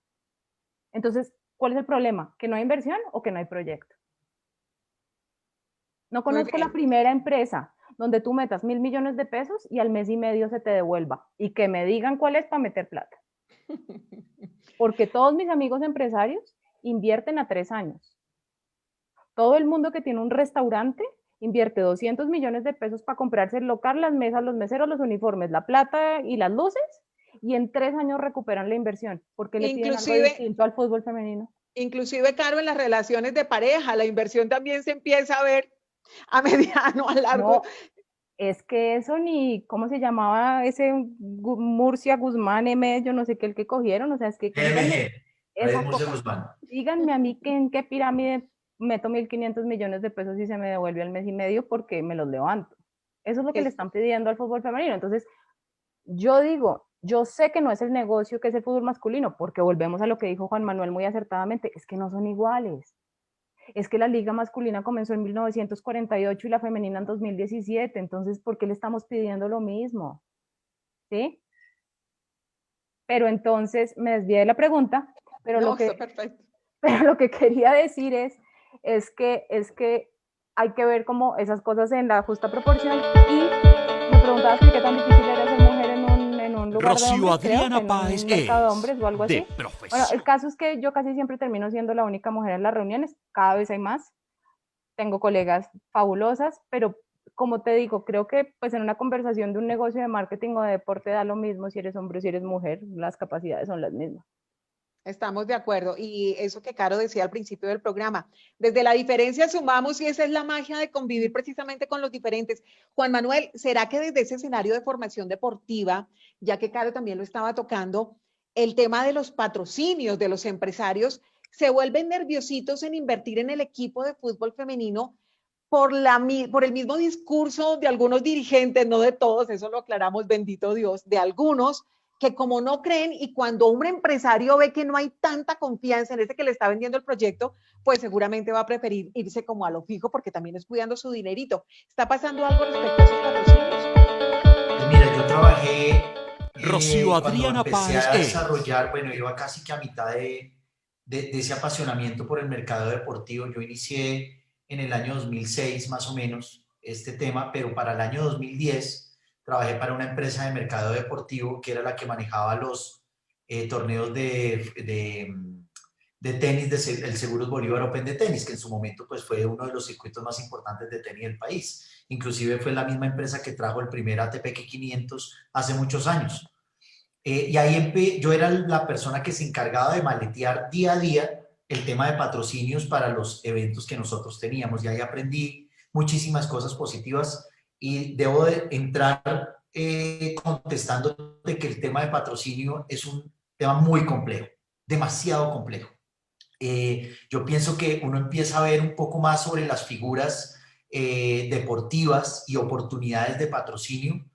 Entonces, ¿cuál es el problema? ¿Que no hay inversión o que no hay proyecto? No conozco la primera empresa donde tú metas 1.000 millones de pesos y al mes y medio se te devuelva y que me digan cuál es para meter plata. Porque todos mis amigos empresarios invierten a 3 años. Todo el mundo que tiene un restaurante invierte 200 millones de pesos para comprarse el local, las mesas, los meseros, los uniformes, la plata y las luces, y en 3 años recuperan la inversión. ¿Por qué le piden algo distinto al fútbol femenino? Inclusive, Caro, en las relaciones de pareja, la inversión también se empieza a ver a mediano, a largo. No, es que eso ni, ¿cómo se llamaba ese Murcia Guzmán M? Yo no sé qué el que cogieron, o sea, es que díganme a mí que en qué pirámide meto 1.500 millones de pesos y se me devuelve al mes y medio porque me los levanto. Eso es lo que le están pidiendo al fútbol femenino. Entonces, yo digo, yo sé que no es el negocio que es el fútbol masculino, porque volvemos a lo que dijo Juan Manuel muy acertadamente, es que no son iguales. Es que la liga masculina comenzó en 1948 y la femenina en 2017, entonces, ¿por qué le estamos pidiendo lo mismo? ¿Sí? Pero entonces, me desvié de la pregunta, pero, no, lo, que, está perfecto. pero lo que quería decir es que hay que ver como esas cosas en la justa proporción. Y me preguntabas qué tan difícil era ser mujer en un lugar Rocío de hombres, Adriana creo, Páez en un mercado de hombres o algo así. Bueno, el caso es que yo casi siempre termino siendo la única mujer en las reuniones, cada vez hay más. Tengo colegas fabulosas, pero como te digo, creo que pues en una conversación de un negocio de marketing o de deporte da lo mismo si eres hombre o si eres mujer, las capacidades son las mismas. Estamos de acuerdo. Y eso que Caro decía al principio del programa, desde la diferencia sumamos y esa es la magia de convivir precisamente con los diferentes. Juan Manuel, ¿será que desde ese escenario de formación deportiva, ya que Caro también lo estaba tocando, el tema de los patrocinios de los empresarios se vuelven nerviositos en invertir en el equipo de fútbol femenino por el mismo discurso de algunos dirigentes, no de todos, eso lo aclaramos, bendito Dios, de algunos, que como no creen y cuando un empresario ve que no hay tanta confianza en ese que le está vendiendo el proyecto, pues seguramente va a preferir irse como a lo fijo porque también es cuidando su dinerito. ¿Está pasando algo respecto a esos patrocinios? Pues mira, yo trabajé Rocío Adriana cuando empecé Páez a desarrollar, bueno, iba casi que a mitad de ese apasionamiento por el mercado deportivo. Yo inicié en el año 2006 más o menos este tema, pero para el año 2010 trabajé para una empresa de mercado deportivo que era la que manejaba los torneos de tenis, el Seguros Bolívar Open de tenis, que en su momento pues, fue uno de los circuitos más importantes de tenis del país. Inclusive fue la misma empresa que trajo el primer ATP 500 hace muchos años. Y ahí yo era la persona que se encargaba de maletear día a día el tema de patrocinios para los eventos que nosotros teníamos. Y ahí aprendí muchísimas cosas positivas y debo de entrar contestándote que el tema de patrocinio es un tema muy complejo, demasiado complejo. Yo pienso que uno empieza a ver un poco más sobre las figuras deportivas y oportunidades de patrocinio,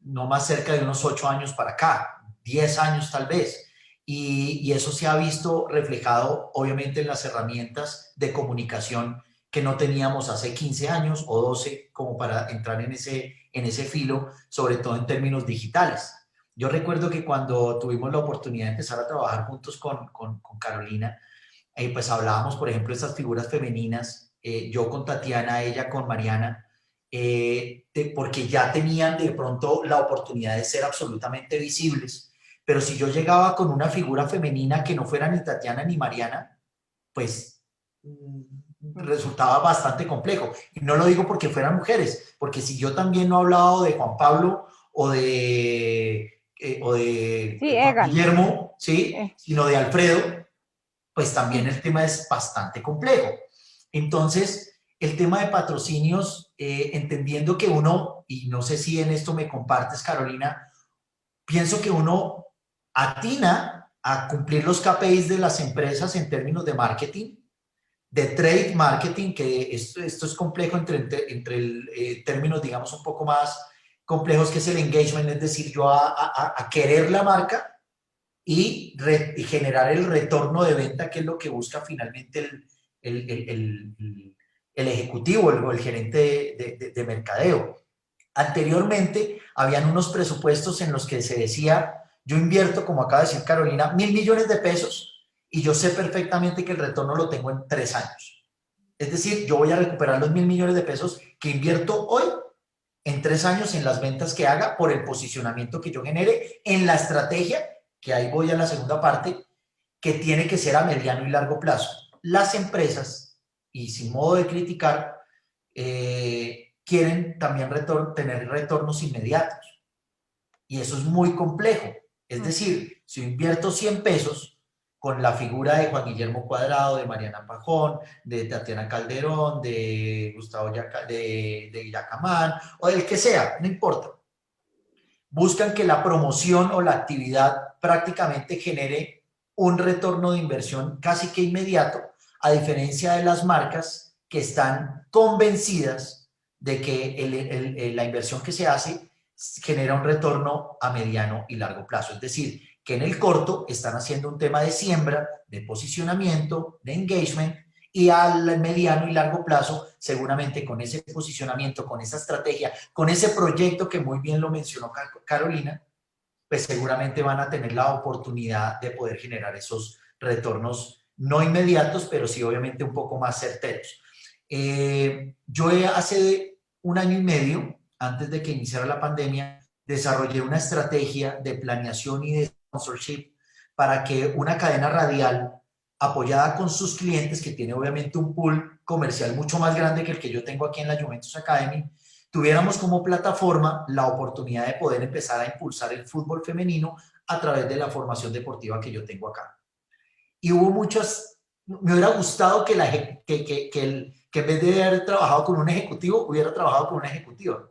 no más cerca de unos 8 años para acá, 10 años tal vez. Y eso se ha visto reflejado obviamente en las herramientas de comunicación que no teníamos hace 15 años o 12 como para entrar en ese filo, sobre todo en términos digitales. Yo recuerdo que cuando tuvimos la oportunidad de empezar a trabajar juntos con Carolina, pues hablábamos, por ejemplo, de estas figuras femeninas, yo con Tatiana, ella con Mariana, porque ya tenían de pronto la oportunidad de ser absolutamente visibles. Pero si yo llegaba con una figura femenina que no fuera ni Tatiana ni Mariana, pues resultaba bastante complejo. Y no lo digo porque fueran mujeres, porque si yo también no he hablado de Juan Pablo o de Juan Guillermo, ¿sí? Sino de Alfredo, pues también el tema es bastante complejo. Entonces, el tema de patrocinios, entendiendo que uno, y no sé si en esto me compartes, Carolina, pienso que uno atina a cumplir los KPIs de las empresas en términos de marketing, de trade marketing, que esto es complejo entre términos, digamos, un poco más complejos, que es el engagement, es decir, yo a querer la marca y generar el retorno de venta, que es lo que busca finalmente el ejecutivo o el gerente de mercadeo. Anteriormente, habían unos presupuestos en los que se decía, yo invierto, como acaba de decir Carolina, 1.000 millones de pesos y yo sé perfectamente que el retorno lo tengo en 3 años. Es decir, yo voy a recuperar los 1.000 millones de pesos que invierto hoy en 3 años en las ventas que haga por el posicionamiento que yo genere en la estrategia, que ahí voy a la segunda parte, que tiene que ser a mediano y largo plazo. Las empresas, y sin modo de criticar, quieren también tener retornos inmediatos. Y eso es muy complejo. Es decir, si invierto 100 pesos con la figura de Juan Guillermo Cuadrado, de Mariana Pajón, de Tatiana Calderón, de Gustavo de Yacamán, o del que sea, no importa. Buscan que la promoción o la actividad prácticamente genere un retorno de inversión casi que inmediato, a diferencia de las marcas que están convencidas de que la inversión que se hace genera un retorno a mediano y largo plazo. Es decir, que en el corto están haciendo un tema de siembra, de posicionamiento, de engagement, y al mediano y largo plazo, seguramente con ese posicionamiento, con esa estrategia, con ese proyecto que muy bien lo mencionó Carolina, pues seguramente van a tener la oportunidad de poder generar esos retornos no inmediatos, pero sí obviamente un poco más certeros. Yo hace 1 año y medio, antes de que iniciara la pandemia, desarrollé una estrategia de planeación y de sponsorship para que una cadena radial apoyada con sus clientes, que tiene obviamente un pool comercial mucho más grande que el que yo tengo aquí en la Juventus Academy, tuviéramos como plataforma la oportunidad de poder empezar a impulsar el fútbol femenino a través de la formación deportiva que yo tengo acá. Y hubo muchas, me hubiera gustado que en vez de haber trabajado con un ejecutivo, hubiera trabajado con una ejecutiva,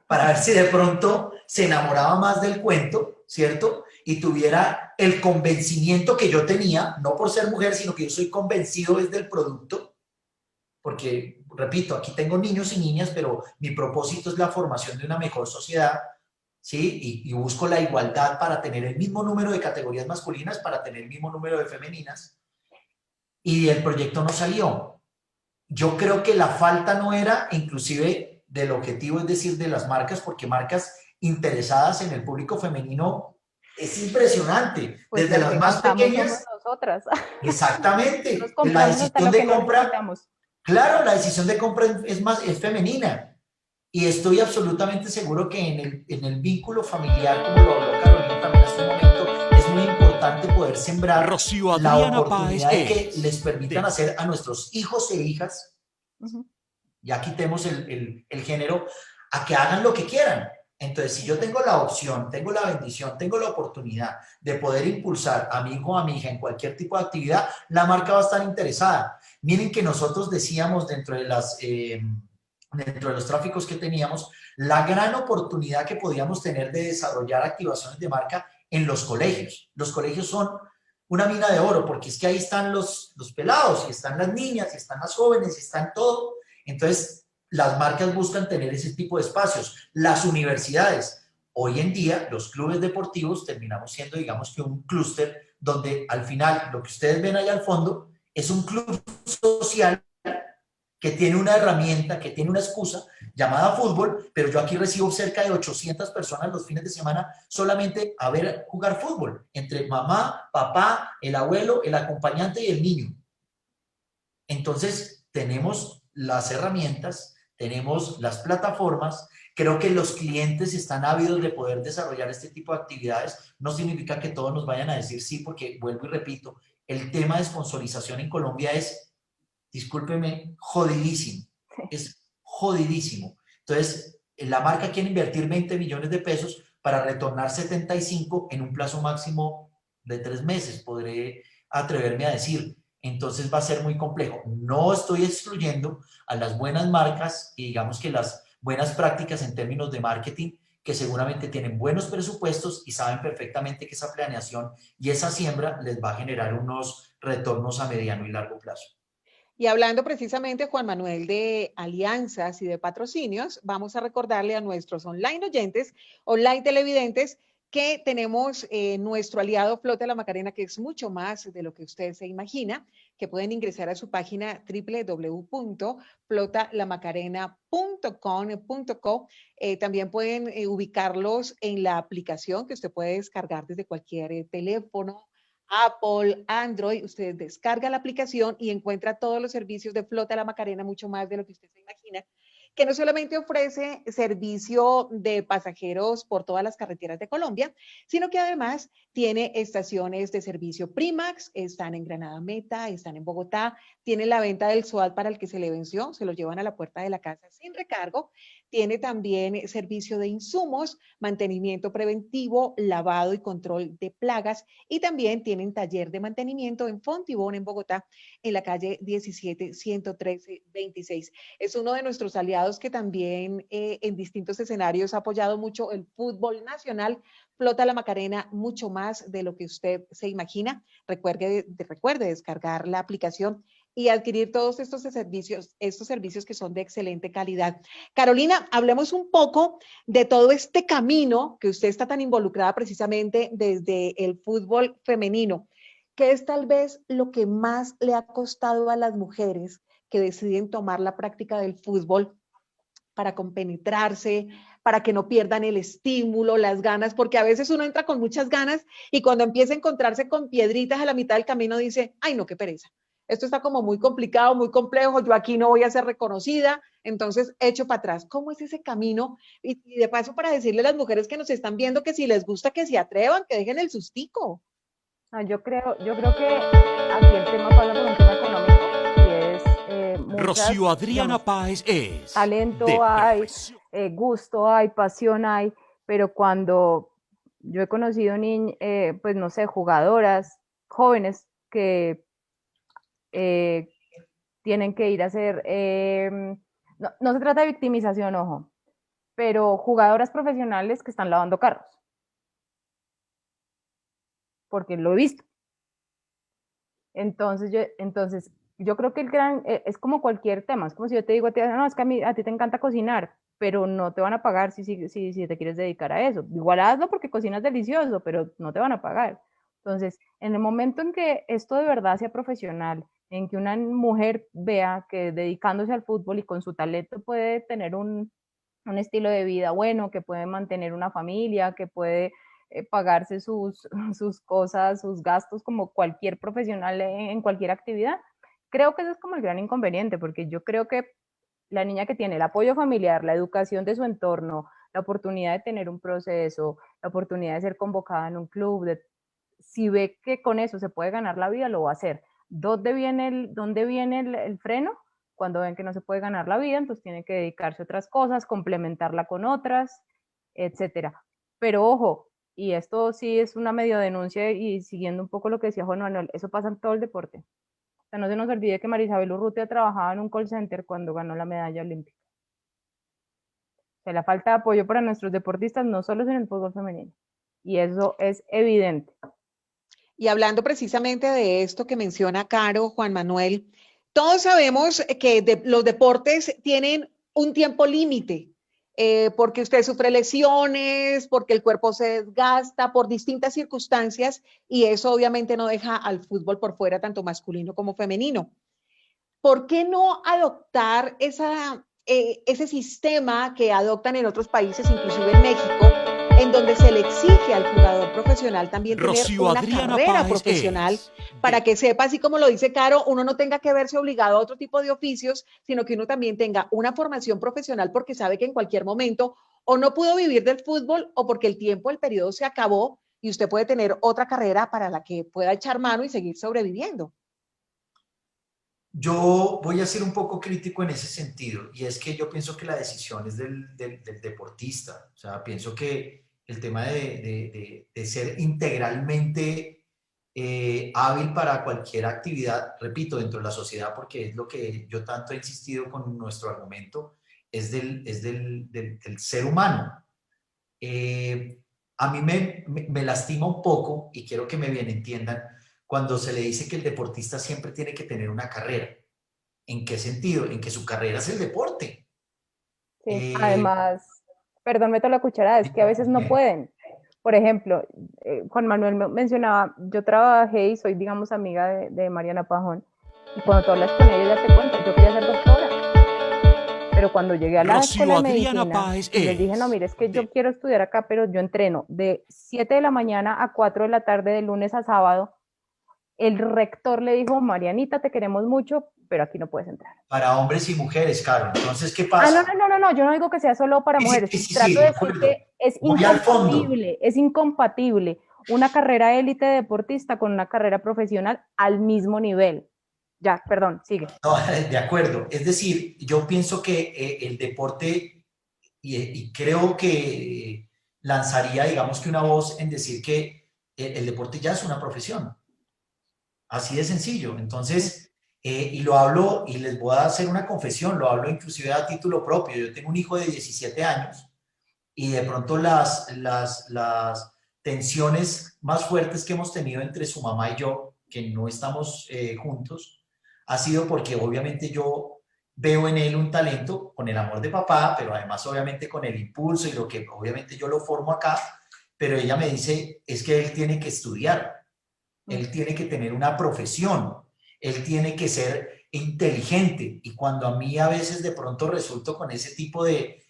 para ver si de pronto se enamoraba más del cuento, ¿cierto? Y tuviera el convencimiento que yo tenía, no por ser mujer, sino que yo soy convencido desde el producto, porque, repito, aquí tengo niños y niñas, pero mi propósito es la formación de una mejor sociedad, ¿sí? Y busco la igualdad para tener el mismo número de categorías masculinas, para tener el mismo número de femeninas, y el proyecto no salió. Yo creo que la falta no era, inclusive, del objetivo, es decir, de las marcas, porque marcas interesadas en el público femenino es impresionante, pues desde las más pequeñas. Nosotras. Exactamente. La decisión de compra, claro, la decisión de compra es femenina. Y estoy absolutamente seguro que en el vínculo familiar, como lo habló Carolina también hace un momento, es muy importante poder sembrar la oportunidad de que les permitan hacer a nuestros hijos e hijas, ya quitemos el género, a que hagan lo que quieran. Entonces, si yo tengo la opción, tengo la bendición, tengo la oportunidad de poder impulsar a mi hijo o a mi hija en cualquier tipo de actividad, la marca va a estar interesada. Miren que nosotros decíamos dentro de los tráficos que teníamos, la gran oportunidad que podíamos tener de desarrollar activaciones de marca en los colegios. Los colegios son una mina de oro, porque es que ahí están los pelados, y están las niñas, y están las jóvenes, y están todo. Entonces, las marcas buscan tener ese tipo de espacios. Las universidades, hoy en día, los clubes deportivos terminamos siendo, digamos que un clúster, donde al final, lo que ustedes ven allá al fondo, es un club social que tiene una herramienta, que tiene una excusa llamada fútbol, pero yo aquí recibo cerca de 800 personas los fines de semana solamente a ver jugar fútbol, entre mamá, papá, el abuelo, el acompañante y el niño. Entonces, tenemos las herramientas, tenemos las plataformas. Creo que los clientes están ávidos de poder desarrollar este tipo de actividades. No significa que todos nos vayan a decir sí, porque vuelvo y repito, el tema de sponsorización en Colombia es, discúlpeme, jodidísimo. Es jodidísimo. Entonces, la marca quiere invertir 20 millones de pesos para retornar 75 en un plazo máximo de 3 meses, podré atreverme a decir. Entonces va a ser muy complejo. No estoy excluyendo a las buenas marcas y digamos que las buenas prácticas en términos de marketing, que seguramente tienen buenos presupuestos y saben perfectamente que esa planeación y esa siembra les va a generar unos retornos a mediano y largo plazo. Y hablando precisamente, Juan Manuel, de alianzas y de patrocinios, vamos a recordarle a nuestros online oyentes, online televidentes, que tenemos nuestro aliado Flota La Macarena, que es mucho más de lo que usted se imagina, que pueden ingresar a su página www.flotalamacarena.com.co. También pueden ubicarlos en la aplicación que usted puede descargar desde cualquier teléfono, Apple, Android. Usted descarga la aplicación y encuentra todos los servicios de Flota La Macarena, mucho más de lo que usted se imagina, que no solamente ofrece servicio de pasajeros por todas las carreteras de Colombia, sino que además tiene estaciones de servicio Primax, están en Granada Meta, están en Bogotá, tiene la venta del SOAT para el que se le venció, se lo llevan a la puerta de la casa sin recargo, tiene también servicio de insumos, mantenimiento preventivo, lavado y control de plagas, y también tienen taller de mantenimiento en Fontibón, en Bogotá, en la calle 17, 113, 26. Es uno de nuestros aliados que también en distintos escenarios ha apoyado mucho el fútbol nacional. Flota La Macarena, mucho más de lo que usted se imagina. Recuerde descargar la aplicación y adquirir todos estos servicios que son de excelente calidad. Carolina, hablemos un poco de todo este camino que usted está tan involucrada precisamente desde el fútbol femenino. ¿Qué es tal vez lo que más le ha costado a las mujeres que deciden tomar la práctica del fútbol para compenetrarse, para que no pierdan el estímulo, las ganas? Porque a veces uno entra con muchas ganas y cuando empieza a encontrarse con piedritas a la mitad del camino dice, ay no, qué pereza. Esto está como muy complicado, muy complejo, yo aquí no voy a ser reconocida, entonces echo para atrás. ¿Cómo es ese camino? Y de paso para decirle a las mujeres que nos están viendo que si les gusta que se atrevan, que dejen el sustico. Yo creo que aquí el tema pasa por un tema económico y es Rocío Adriana Páez es talento de hay, profesión. gusto hay, pasión hay, pero cuando yo he conocido pues no sé, jugadoras jóvenes que tienen que ir a hacer, no se trata de victimización, ojo, pero jugadoras profesionales que están lavando carros, porque lo he visto. Entonces yo creo que es como cualquier tema, es como si yo te digo a ti, no, es que a ti te encanta cocinar, pero no te van a pagar si te quieres dedicar a eso. Igual hazlo porque cocinas delicioso, pero no te van a pagar. Entonces, en el momento en que esto de verdad sea profesional, en que una mujer vea que dedicándose al fútbol y con su talento puede tener un estilo de vida bueno, que puede mantener una familia, que puede pagarse sus cosas, sus gastos como cualquier profesional en cualquier actividad. Creo que eso es como el gran inconveniente, porque yo creo que la niña que tiene el apoyo familiar, la educación de su entorno, la oportunidad de tener un proceso, la oportunidad de ser convocada en un club, si ve que con eso se puede ganar la vida, lo va a hacer. ¿Dónde viene el freno? Cuando ven que no se puede ganar la vida, entonces tienen que dedicarse a otras cosas, complementarla con otras, etcétera. Pero ojo, y esto sí es una medio denuncia y siguiendo un poco lo que decía Juan Manuel, eso pasa en todo el deporte. O sea, no se nos olvide que Marisabel Urrutia trabajaba en un call center cuando ganó la medalla olímpica. O sea, la falta de apoyo para nuestros deportistas no solo es en el fútbol femenino, y eso es evidente. Y hablando precisamente de esto que menciona Caro, Juan Manuel, todos sabemos que los deportes tienen un tiempo límite, porque usted sufre lesiones, porque el cuerpo se desgasta, por distintas circunstancias, y eso obviamente no deja al fútbol por fuera, tanto masculino como femenino. ¿Por qué no adoptar ese sistema que adoptan en otros países, inclusive en México, en donde se le exige al jugador profesional también tener Rocío una Adriana carrera Páez profesional es para que sepa, así como lo dice Caro, uno no tenga que verse obligado a otro tipo de oficios, sino que uno también tenga una formación profesional porque sabe que en cualquier momento o no pudo vivir del fútbol o porque el tiempo, el periodo se acabó y usted puede tener otra carrera para la que pueda echar mano y seguir sobreviviendo. Yo voy a ser un poco crítico en ese sentido, y es que yo pienso que la decisión es del deportista. O sea, pienso que el tema de ser integralmente hábil para cualquier actividad, repito, dentro de la sociedad, porque es lo que yo tanto he insistido con nuestro argumento, es del ser humano. A mí me lastima un poco, y quiero que me bien entiendan, cuando se le dice que el deportista siempre tiene que tener una carrera. ¿En qué sentido? En que su carrera es el deporte. Sí, además, perdón, meto la cucharada, es que a veces no pueden. Por ejemplo, Juan Manuel mencionaba, yo trabajé y soy, digamos, amiga de Mariana Pajón, y cuando tú hablas con ella, ella te cuenta, yo quería ser doctora, pero cuando llegué a la Rocío escuela de Adriana medicina, Páez y les dije, no, mire, es que yo quiero estudiar acá, pero yo entreno de 7 de la mañana a 4 de la tarde, de lunes a sábado. El rector le dijo, Marianita, te queremos mucho, pero aquí no puedes entrar. Para hombres y mujeres, Caro. Entonces, ¿qué No, pasa? no, yo no digo que sea solo para mujeres. Sí, Trato de de decir acuerdo. que Voy al fondo. es incompatible una carrera élite de deportista con una carrera profesional al mismo nivel. Ya, perdón, sigue. No, de acuerdo. Es decir, yo pienso que el deporte, y creo que lanzaría, digamos que una voz en decir que el deporte ya es una profesión. Así de sencillo. Entonces, y lo hablo, y les voy a hacer una confesión, lo hablo inclusive a título propio. Yo tengo un hijo de 17 años y de pronto las tensiones más fuertes que hemos tenido entre su mamá y yo, que no estamos juntos, ha sido porque obviamente yo veo en él un talento con el amor de papá, pero además obviamente con el impulso y lo que obviamente yo lo formo acá, pero ella me dice, es que él tiene que estudiar. Él tiene que tener una profesión, él tiene que ser inteligente. Y cuando a mí a veces de pronto resulto con ese tipo de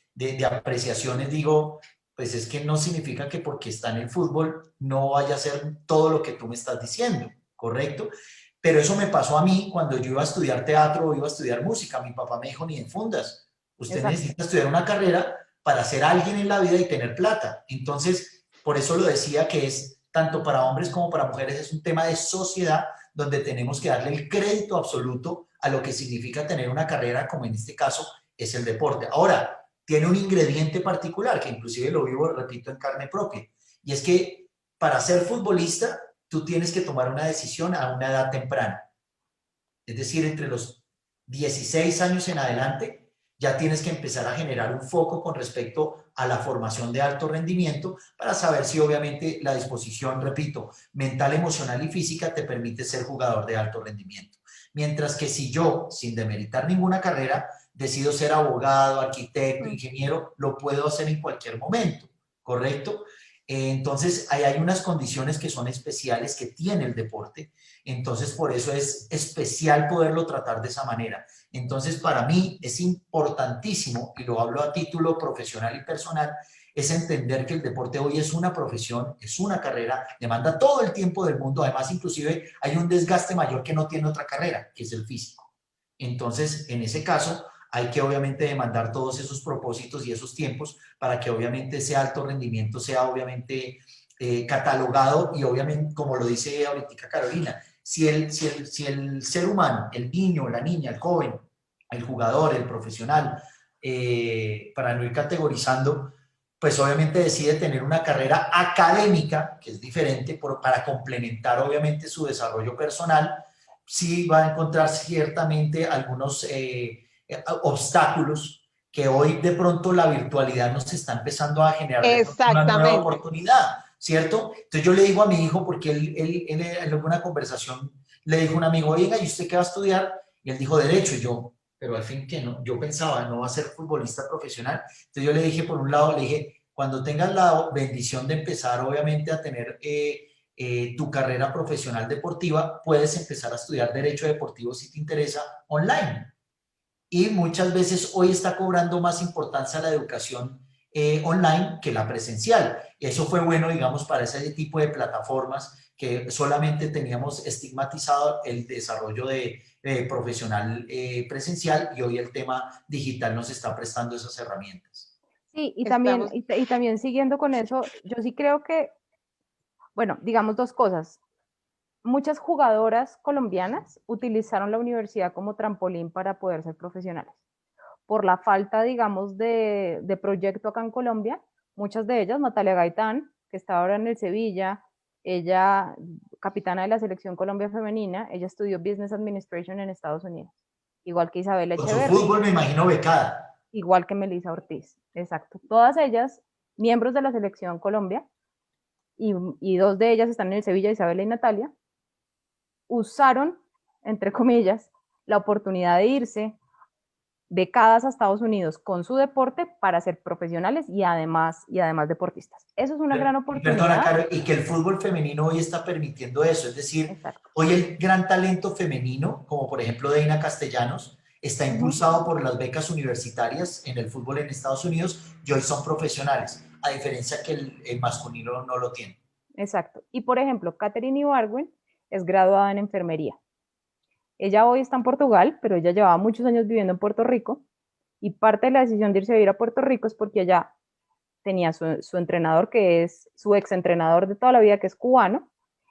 apreciaciones, digo, pues es que no significa que porque está en el fútbol no vaya a ser todo lo que tú me estás diciendo, ¿correcto? Pero eso me pasó a mí cuando yo iba a estudiar teatro o iba a estudiar música. Mi papá me dijo, ni en fundas, usted Exacto. necesita estudiar una carrera para ser alguien en la vida y tener plata. Entonces, por eso lo decía que es tanto para hombres como para mujeres, es un tema de sociedad donde tenemos que darle el crédito absoluto a lo que significa tener una carrera, como en este caso es el deporte. Ahora, tiene un ingrediente particular, que inclusive lo vivo, repito, en carne propia, y es que para ser futbolista, tú tienes que tomar una decisión a una edad temprana. Es decir, entre los 16 años en adelante, ya tienes que empezar a generar un foco con respecto a la formación de alto rendimiento para saber si obviamente la disposición, repito, mental, emocional y física te permite ser jugador de alto rendimiento. Mientras que si yo, sin demeritar ninguna carrera, decido ser abogado, arquitecto, ingeniero, lo puedo hacer en cualquier momento, ¿correcto? Entonces, ahí hay unas condiciones que son especiales que tiene el deporte, entonces por eso es especial poderlo tratar de esa manera. Entonces, para mí es importantísimo, y lo hablo a título profesional y personal, es entender que el deporte hoy es una profesión, es una carrera, demanda todo el tiempo del mundo, además inclusive hay un desgaste mayor que no tiene otra carrera, que es el físico. Entonces, en ese caso, hay que obviamente demandar todos esos propósitos y esos tiempos para que obviamente ese alto rendimiento sea obviamente catalogado y obviamente, como lo dice ahorita Carolina, si el ser humano, el niño, la niña, el joven, el jugador, el profesional, para no ir categorizando, pues obviamente decide tener una carrera académica, que es diferente, para complementar obviamente su desarrollo personal, sí va a encontrar ciertamente algunos obstáculos que hoy de pronto la virtualidad nos está empezando a generar una nueva oportunidad, ¿cierto? Entonces yo le digo a mi hijo, porque él en alguna conversación le dijo a un amigo, oiga, ¿y usted qué va a estudiar? Y él dijo Derecho, y yo, pero al fin que no, yo pensaba, no va a ser futbolista profesional. Entonces yo le dije, por un lado, le dije, cuando tengas la bendición de empezar obviamente a tener tu carrera profesional deportiva, puedes empezar a estudiar Derecho Deportivo si te interesa online. Y muchas veces hoy está cobrando más importancia la educación online que la presencial. Eso fue bueno, digamos, para ese tipo de plataformas que solamente teníamos estigmatizado el desarrollo de profesional presencial, y hoy el tema digital nos está prestando esas herramientas. Sí, y también, Estamos, y también siguiendo con eso, yo sí creo que, bueno, digamos dos cosas. Muchas jugadoras colombianas utilizaron la universidad como trampolín para poder ser profesionales. Por la falta, digamos, de proyecto acá en Colombia, muchas de ellas, Natalia Gaitán, que está ahora en el Sevilla, ella, capitana de la selección Colombia femenina, ella estudió Business Administration en Estados Unidos, igual que Isabel Con su Echeverry, fútbol, me imagino, becada. igual que Melissa Ortiz, exacto. Todas ellas, miembros de la selección Colombia, y dos de ellas están en el Sevilla, Isabel y Natalia, usaron, entre comillas, la oportunidad de irse becadas a Estados Unidos con su deporte para ser profesionales y además deportistas. Eso es una gran oportunidad. Perdona, Caro, y que el fútbol femenino hoy está permitiendo eso, es decir, Exacto. hoy el gran talento femenino, como por ejemplo Deina Castellanos, está impulsado por las becas universitarias en el fútbol en Estados Unidos y hoy son profesionales, a diferencia que el masculino no lo tiene. Exacto. Y por ejemplo, Catherine Ibargüen es graduada en enfermería. Ella hoy está en Portugal, pero ella llevaba muchos años viviendo en Puerto Rico, y parte de la decisión de irse a vivir a Puerto Rico es porque ella tenía su entrenador, que es su ex entrenador de toda la vida, que es cubano,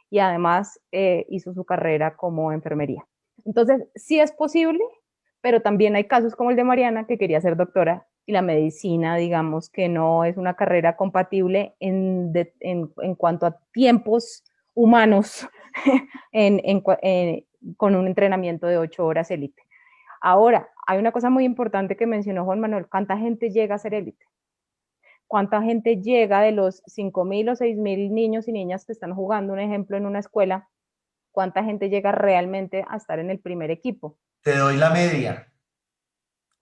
y además hizo su carrera como enfermería. Entonces, sí es posible, pero también hay casos como el de Mariana, que quería ser doctora, y la medicina, digamos, que no es una carrera compatible en cuanto a tiempos humanos con un entrenamiento de 8 horas élite. Ahora, hay una cosa muy importante que mencionó Juan Manuel: ¿cuánta gente llega a ser élite? ¿Cuánta gente llega de los 5.000 o 6.000 niños y niñas que están jugando, un ejemplo, en una escuela? ¿Cuánta gente llega realmente a estar en el primer equipo? Te doy la media,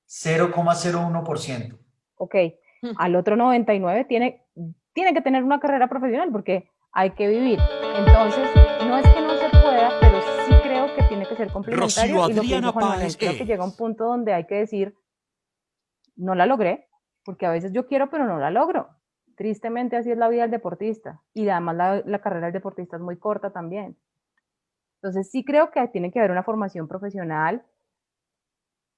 0,01%. Ok, al otro 99% tiene que tener una carrera profesional porque hay que vivir. Entonces, no es que no se pueda, pero sí creo que tiene que ser complementario. Rocío Y lo que dijo Adriana Juan Manuel, Páez creo que llega un punto donde hay que decir, no la logré, porque a veces yo quiero, pero no la logro. Tristemente así es la vida del deportista, y además la carrera del deportista es muy corta también. Entonces sí creo que tiene que haber una formación profesional.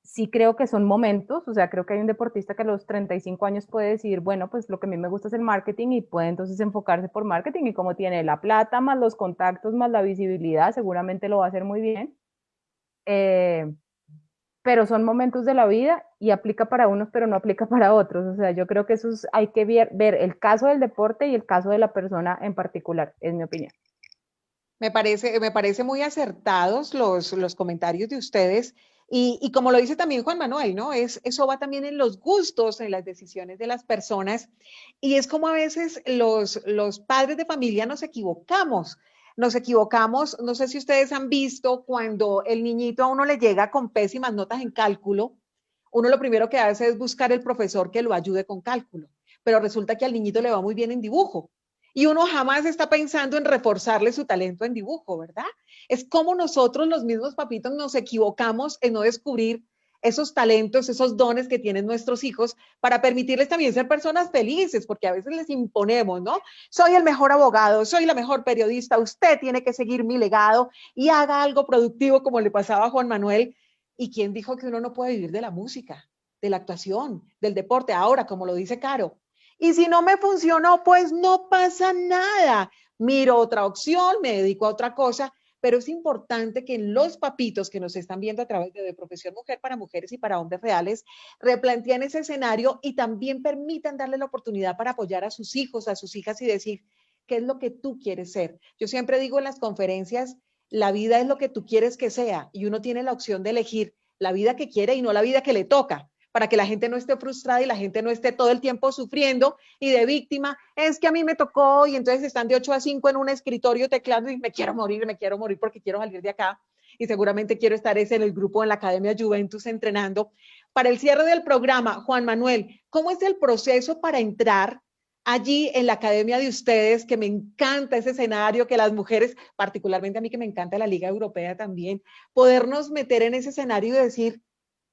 Sí creo que son momentos, o sea, creo que hay un deportista que a los 35 años puede decir, bueno, pues lo que a mí me gusta es el marketing, y puede entonces enfocarse por marketing, y como tiene la plata, más los contactos, más la visibilidad, seguramente lo va a hacer muy bien. Pero son momentos de la vida y aplica para unos, pero no aplica para otros. O sea, yo creo que eso hay que ver el caso del deporte y el caso de la persona en particular, es mi opinión. me parece muy acertados los comentarios de ustedes. Y como lo dice también Juan Manuel, ¿no? Eso va también en los gustos, en las decisiones de las personas. Y es como a veces los padres de familia nos equivocamos. Nos equivocamos, no sé si ustedes han visto cuando el niñito a uno le llega con pésimas notas en cálculo, uno lo primero que hace es buscar el profesor que lo ayude con cálculo, pero resulta que al niñito le va muy bien en dibujo. Y uno jamás está pensando en reforzarle su talento en dibujo, ¿verdad? Es como nosotros, los mismos papitos, nos equivocamos en no descubrir esos talentos, esos dones que tienen nuestros hijos para permitirles también ser personas felices, porque a veces les imponemos, ¿no? Soy el mejor abogado, soy la mejor periodista, usted tiene que seguir mi legado y haga algo productivo, como le pasaba a Juan Manuel. ¿Y quién dijo que uno no puede vivir de la música, de la actuación, del deporte? Ahora, como lo dice Caro, y si no me funcionó, pues no pasa nada. Miro otra opción, me dedico a otra cosa, pero es importante que los papitos que nos están viendo a través de Profesión Mujer para Mujeres y para Hombres Reales replanteen ese escenario y también permitan darle la oportunidad para apoyar a sus hijos, a sus hijas, y decir, ¿qué es lo que tú quieres ser? Yo siempre digo en las conferencias, la vida es lo que tú quieres que sea, y uno tiene la opción de elegir la vida que quiere y no la vida que le toca, para que la gente no esté frustrada y la gente no esté todo el tiempo sufriendo y de víctima. Es que a mí me tocó, y entonces están de 8 a 5 en un escritorio teclando y me quiero morir porque quiero salir de acá, y seguramente quiero estar en el grupo en la Academia Juventus entrenando. Para el cierre del programa, Juan Manuel, ¿cómo es el proceso para entrar allí en la academia de ustedes? Que me encanta ese escenario, que las mujeres, particularmente a mí que me encanta la Liga Europea también, podernos meter en ese escenario y decir,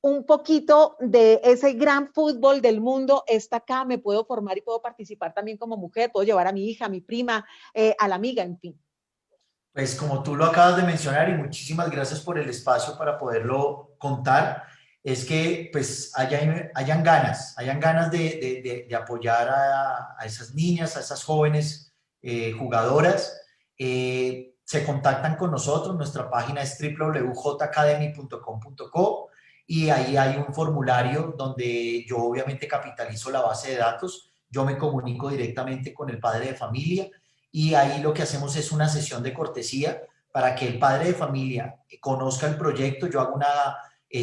un poquito de ese gran fútbol del mundo está acá, me puedo formar y puedo participar también como mujer, puedo llevar a mi hija, a mi prima, a la amiga, en fin. Pues como tú lo acabas de mencionar y muchísimas gracias por el espacio para poderlo contar, es que pues hayan ganas de apoyar a esas niñas, a esas jóvenes jugadoras. Se contactan con nosotros, nuestra página es www.jacademy.com.co y ahí hay un formulario donde yo obviamente capitalizo la base de datos, yo me comunico directamente con el padre de familia y ahí lo que hacemos es una sesión de cortesía para que el padre de familia conozca el proyecto. Yo hago una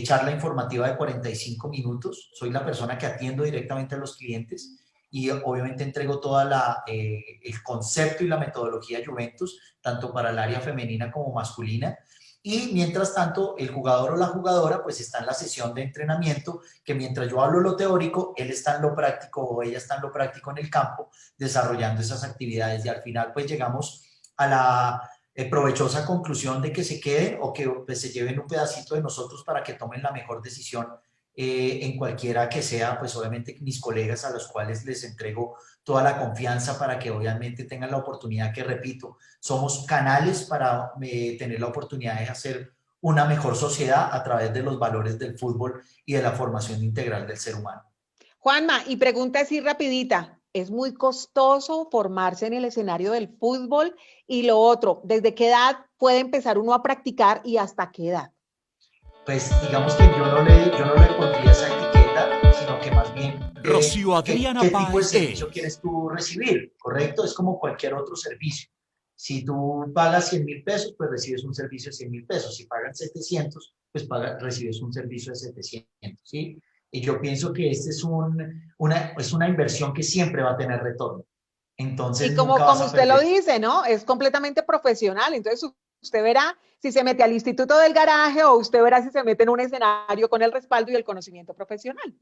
charla informativa de 45 minutos, soy la persona que atiendo directamente a los clientes y obviamente entrego toda el concepto y la metodología Juventus, tanto para el área femenina como masculina. Y mientras tanto, el jugador o la jugadora pues está en la sesión de entrenamiento, que mientras yo hablo lo teórico, él está en lo práctico o ella está en lo práctico en el campo, desarrollando esas actividades y al final pues llegamos a la provechosa conclusión de que se queden o que pues, se lleven un pedacito de nosotros para que tomen la mejor decisión en cualquiera que sea, pues obviamente mis colegas a los cuales les entrego toda la confianza para que obviamente tengan la oportunidad que, repito, somos canales para tener la oportunidad de hacer una mejor sociedad a través de los valores del fútbol y de la formación integral del ser humano. Juanma, y pregunta así rapidita, ¿es muy costoso formarse en el escenario del fútbol? Y lo otro, ¿desde qué edad puede empezar uno a practicar y hasta qué edad? Pues digamos que yo no le pondría esa etiqueta, sino que más bien Rocío Adriana ¿qué tipo de Páez servicio es quieres tú recibir? ¿Correcto? Es como cualquier otro servicio. Si tú pagas 100,000 pesos, pues recibes un servicio de 100,000 pesos. Si pagas 700, pues recibes un servicio de 700, ¿sí? Y yo pienso que este es una inversión que siempre va a tener retorno. Entonces, y como usted lo dice, ¿no? Es completamente profesional. Entonces, usted verá si se mete al instituto del garaje o usted verá si se mete en un escenario con el respaldo y el conocimiento profesional.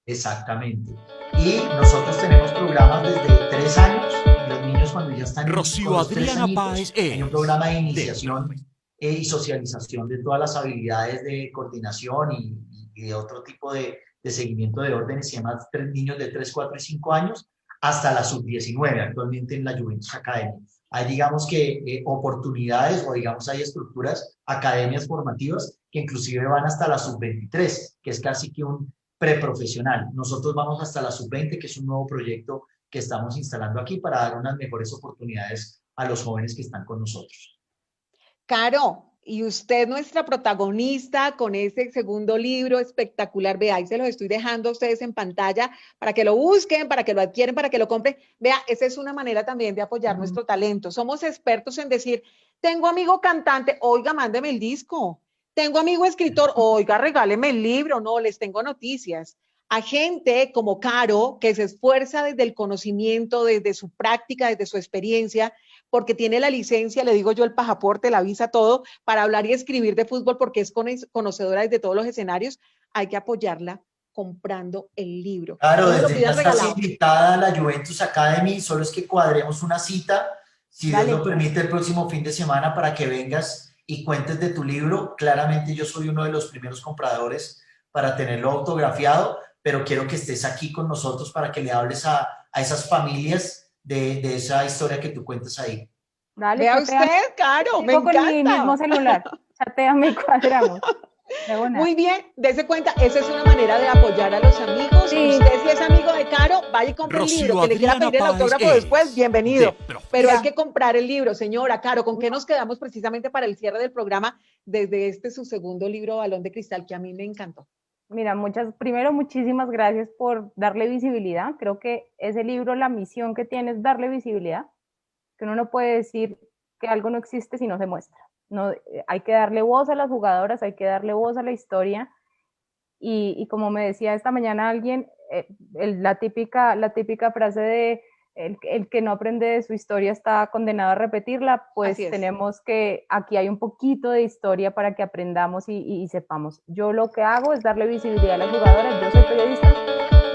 Exactamente. Y nosotros tenemos programas desde 3 años. Los niños cuando ya están Rocío Adriana Páez hay un programa de iniciación y socialización de todas las habilidades de coordinación y de otro tipo de seguimiento de órdenes y demás, niños de 3, 4 y 5 años hasta la sub-19 actualmente en la Juventus Academy. Hay digamos que oportunidades o digamos hay estructuras, academias formativas que inclusive van hasta la sub-23, que es casi que un preprofesional. Nosotros vamos hasta la sub-20, que es un nuevo proyecto que estamos instalando aquí para dar unas mejores oportunidades a los jóvenes que están con nosotros. Caro, y usted nuestra protagonista con ese segundo libro espectacular, vea, ahí se los estoy dejando a ustedes en pantalla para que lo busquen, para que lo adquieren, para que lo compren. Vea, esa es una manera también de apoyar nuestro talento. Somos expertos en decir, tengo amigo cantante, oiga, mándeme el disco. Tengo amigo escritor, oiga, regáleme el libro. No, les tengo noticias. A gente como Caro, que se esfuerza desde el conocimiento, desde su práctica, desde su experiencia, porque tiene la licencia, le digo yo, el pasaporte, la visa, todo, para hablar y escribir de fútbol, porque es conocedora desde todos los escenarios, hay que apoyarla comprando el libro. Claro, desde ya estás invitada a la Juventus Academy, solo es que cuadremos una cita, si Dios lo permite, el próximo fin de semana para que vengas y cuentes de tu libro. Claramente yo soy uno de los primeros compradores para tenerlo autografiado, pero quiero que estés aquí con nosotros para que le hables a esas familias de esa historia que tú cuentas ahí. Dale, vea usted, Caro, me encanta. Con mi mismo celular, chateame y cuadramos. Muy bien, dése cuenta, esa es una manera de apoyar a los amigos. Sí. Usted si es amigo de Caro, vaya y compre el libro. Que le quiera pedir el autógrafo después, bienvenido. Pero hay que comprar el libro. Señora Caro, ¿con qué nos quedamos precisamente para el cierre del programa desde su segundo libro, Balón de Cristal, que a mí me encantó? Mira, primero muchísimas gracias por darle visibilidad. Creo que ese libro, la misión que tiene es darle visibilidad, que uno no puede decir que algo no existe si no se muestra. No, hay que darle voz a las jugadoras, hay que darle voz a la historia y como me decía esta mañana alguien, la típica frase de el que no aprende de su historia está condenado a repetirla, pues tenemos que, aquí hay un poquito de historia para que aprendamos y sepamos. Yo lo que hago es darle visibilidad a las jugadoras, yo soy periodista,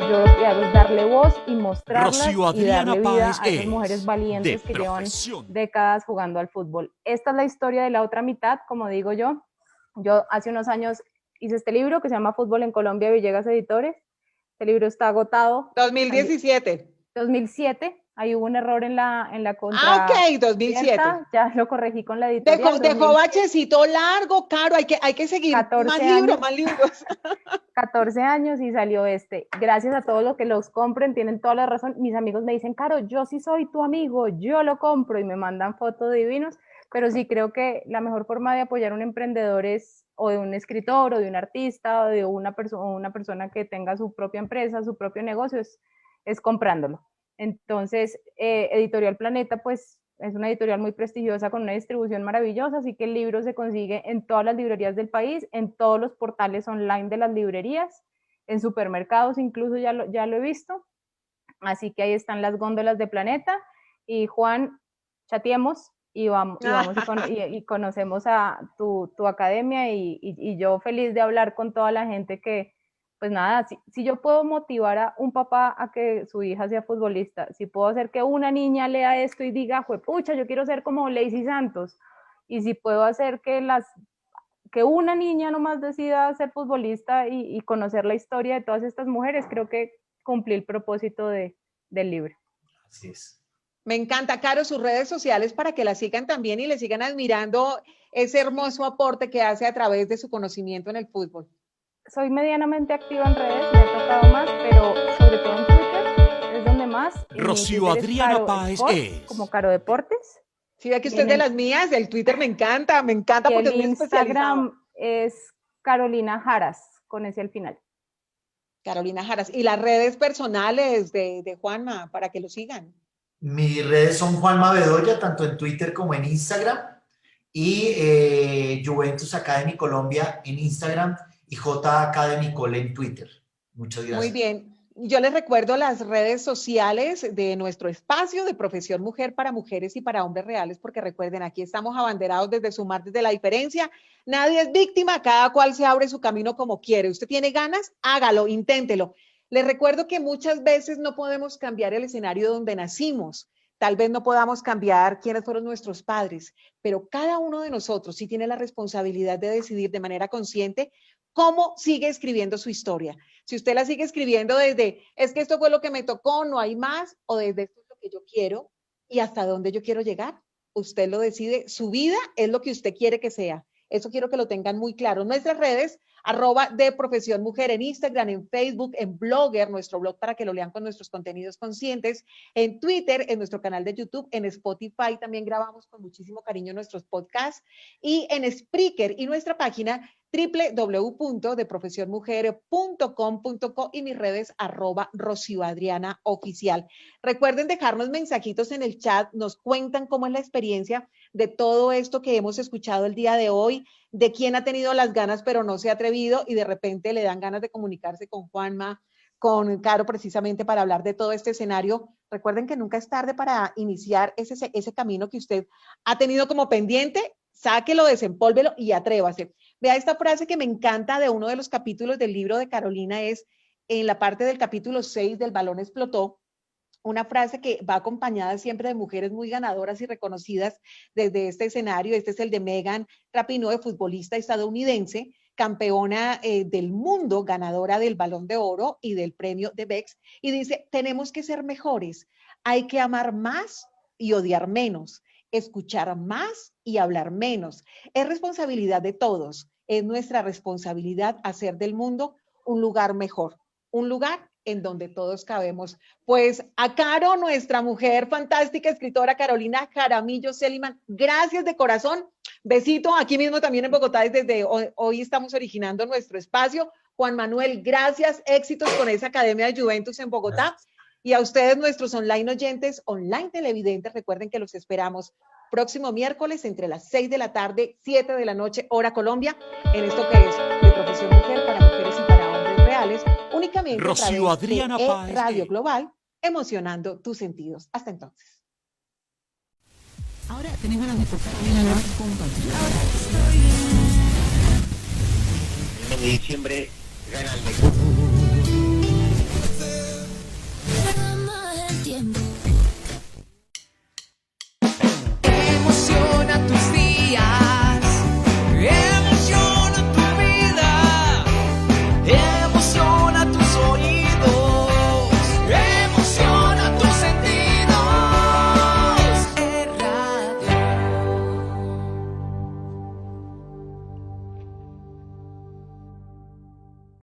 yo lo que hago es darle voz y mostrarlas y darle vida a esas mujeres valientes que llevan décadas jugando al fútbol. Esta es la historia de la otra mitad, como digo yo hace unos años hice este libro que se llama Fútbol en Colombia, Villegas Editores. Este libro está agotado. 2017. 2007. Ahí hubo un error en la contra. Ah, ok, 2007. Ya lo corregí con la editorial. Dejó bachecito largo, Caro, hay que seguir. 14 más años. libros, más libros. 14 años y salió este. Gracias a todos los que los compren, tienen toda la razón. Mis amigos me dicen, Caro, yo sí soy tu amigo, yo lo compro y me mandan fotos divinos, pero sí creo que la mejor forma de apoyar a un emprendedor es o de un escritor o de un artista o de una persona que tenga su propia empresa, su propio negocio, es comprándolo. Entonces, Editorial Planeta, pues es una editorial muy prestigiosa con una distribución maravillosa, así que el libro se consigue en todas las librerías del país, en todos los portales online de las librerías, en supermercados incluso ya lo he visto, así que ahí están las góndolas de Planeta. Y Juan, chateemos y vamos y conocemos a tu academia y yo feliz de hablar con toda la gente que, pues nada, si yo puedo motivar a un papá a que su hija sea futbolista, si puedo hacer que una niña lea esto y diga, juepucha, yo quiero ser como Lacey Santos, y si puedo hacer que una niña nomás decida ser futbolista y conocer la historia de todas estas mujeres, creo que cumplí el propósito del libro. Así es. Me encanta, Caro, sus redes sociales para que la sigan también y le sigan admirando ese hermoso aporte que hace a través de su conocimiento en el fútbol. Soy medianamente activa en redes, me ha tocado más, pero sobre todo en Twitter es donde más. Rocío Adriana Páez es como Caro Deportes. Sí, ve que usted es de las mías, el Twitter me encanta porque es muy especializado. Instagram es Carolina Jaras, con ese al final. Carolina Jaras. Y las redes personales de Juanma, para que lo sigan. Mis redes son Juanma Bedoya, tanto en Twitter como en Instagram, y Juventus Academy Colombia en Instagram y J Academy Col en Twitter. Muchas gracias. Muy bien. Yo les recuerdo las redes sociales de nuestro espacio de Profesión Mujer para mujeres y para hombres reales, porque recuerden, aquí estamos abanderados desde Sumar, desde la diferencia. Nadie es víctima, cada cual se abre su camino como quiere. Usted tiene ganas, hágalo, inténtelo. Les recuerdo que muchas veces no podemos cambiar el escenario donde nacimos. Tal vez no podamos cambiar quiénes fueron nuestros padres, pero cada uno de nosotros sí tiene la responsabilidad de decidir de manera consciente cómo sigue escribiendo su historia. Si usted la sigue escribiendo desde, es que esto fue lo que me tocó, no hay más, o desde esto es lo que yo quiero y hasta dónde yo quiero llegar, usted lo decide. Su vida es lo que usted quiere que sea. Eso quiero que lo tengan muy claro. Nuestras redes, @deprofesionmujer en Instagram, en Facebook, en Blogger, nuestro blog para que lo lean con nuestros contenidos conscientes, en Twitter, en nuestro canal de YouTube, en Spotify también grabamos con muchísimo cariño nuestros podcasts, y en Spreaker, y nuestra página www.deprofesionmujer.com.co y mis redes @RocioAdrianaOficial. Recuerden dejarnos mensajitos en el chat, nos cuentan cómo es la experiencia de todo esto que hemos escuchado el día de hoy, de quién ha tenido las ganas pero no se ha atrevido y de repente le dan ganas de comunicarse con Juanma, con Caro, precisamente para hablar de todo este escenario. Recuerden que nunca es tarde para iniciar ese camino que usted ha tenido como pendiente. Sáquelo, desempólvelo y atrévase. Vea esta frase que me encanta de uno de los capítulos del libro de Carolina, es en la parte del capítulo 6 del balón explotó, una frase que va acompañada siempre de mujeres muy ganadoras y reconocidas desde este escenario. Este es el de Megan Rapinoe, futbolista estadounidense, campeona del mundo, ganadora del Balón de Oro y del premio de Bex, y dice, tenemos que ser mejores, hay que amar más y odiar menos, escuchar más y hablar menos. Es responsabilidad de todos, es nuestra responsabilidad hacer del mundo un lugar mejor, un lugar en donde todos cabemos. Pues a Caro, nuestra mujer fantástica, escritora Carolina Jaramillo Celiman, gracias de corazón. Besito, aquí mismo también en Bogotá, desde hoy estamos originando nuestro espacio. Juan Manuel, gracias, éxitos con esa Academia de Juventus en Bogotá. Y a ustedes, nuestros online oyentes, online televidentes, recuerden que los esperamos próximo miércoles entre las 6 de la tarde, 7 de la noche, hora Colombia, en esto que es de Profesión Mujer para mujeres y para hombres reales, únicamente Rocío a través Adriana de Páez Radio Global, emocionando tus sentidos. Hasta entonces. Ahora tenés ganas de tocar bien a En diciembre gana el México.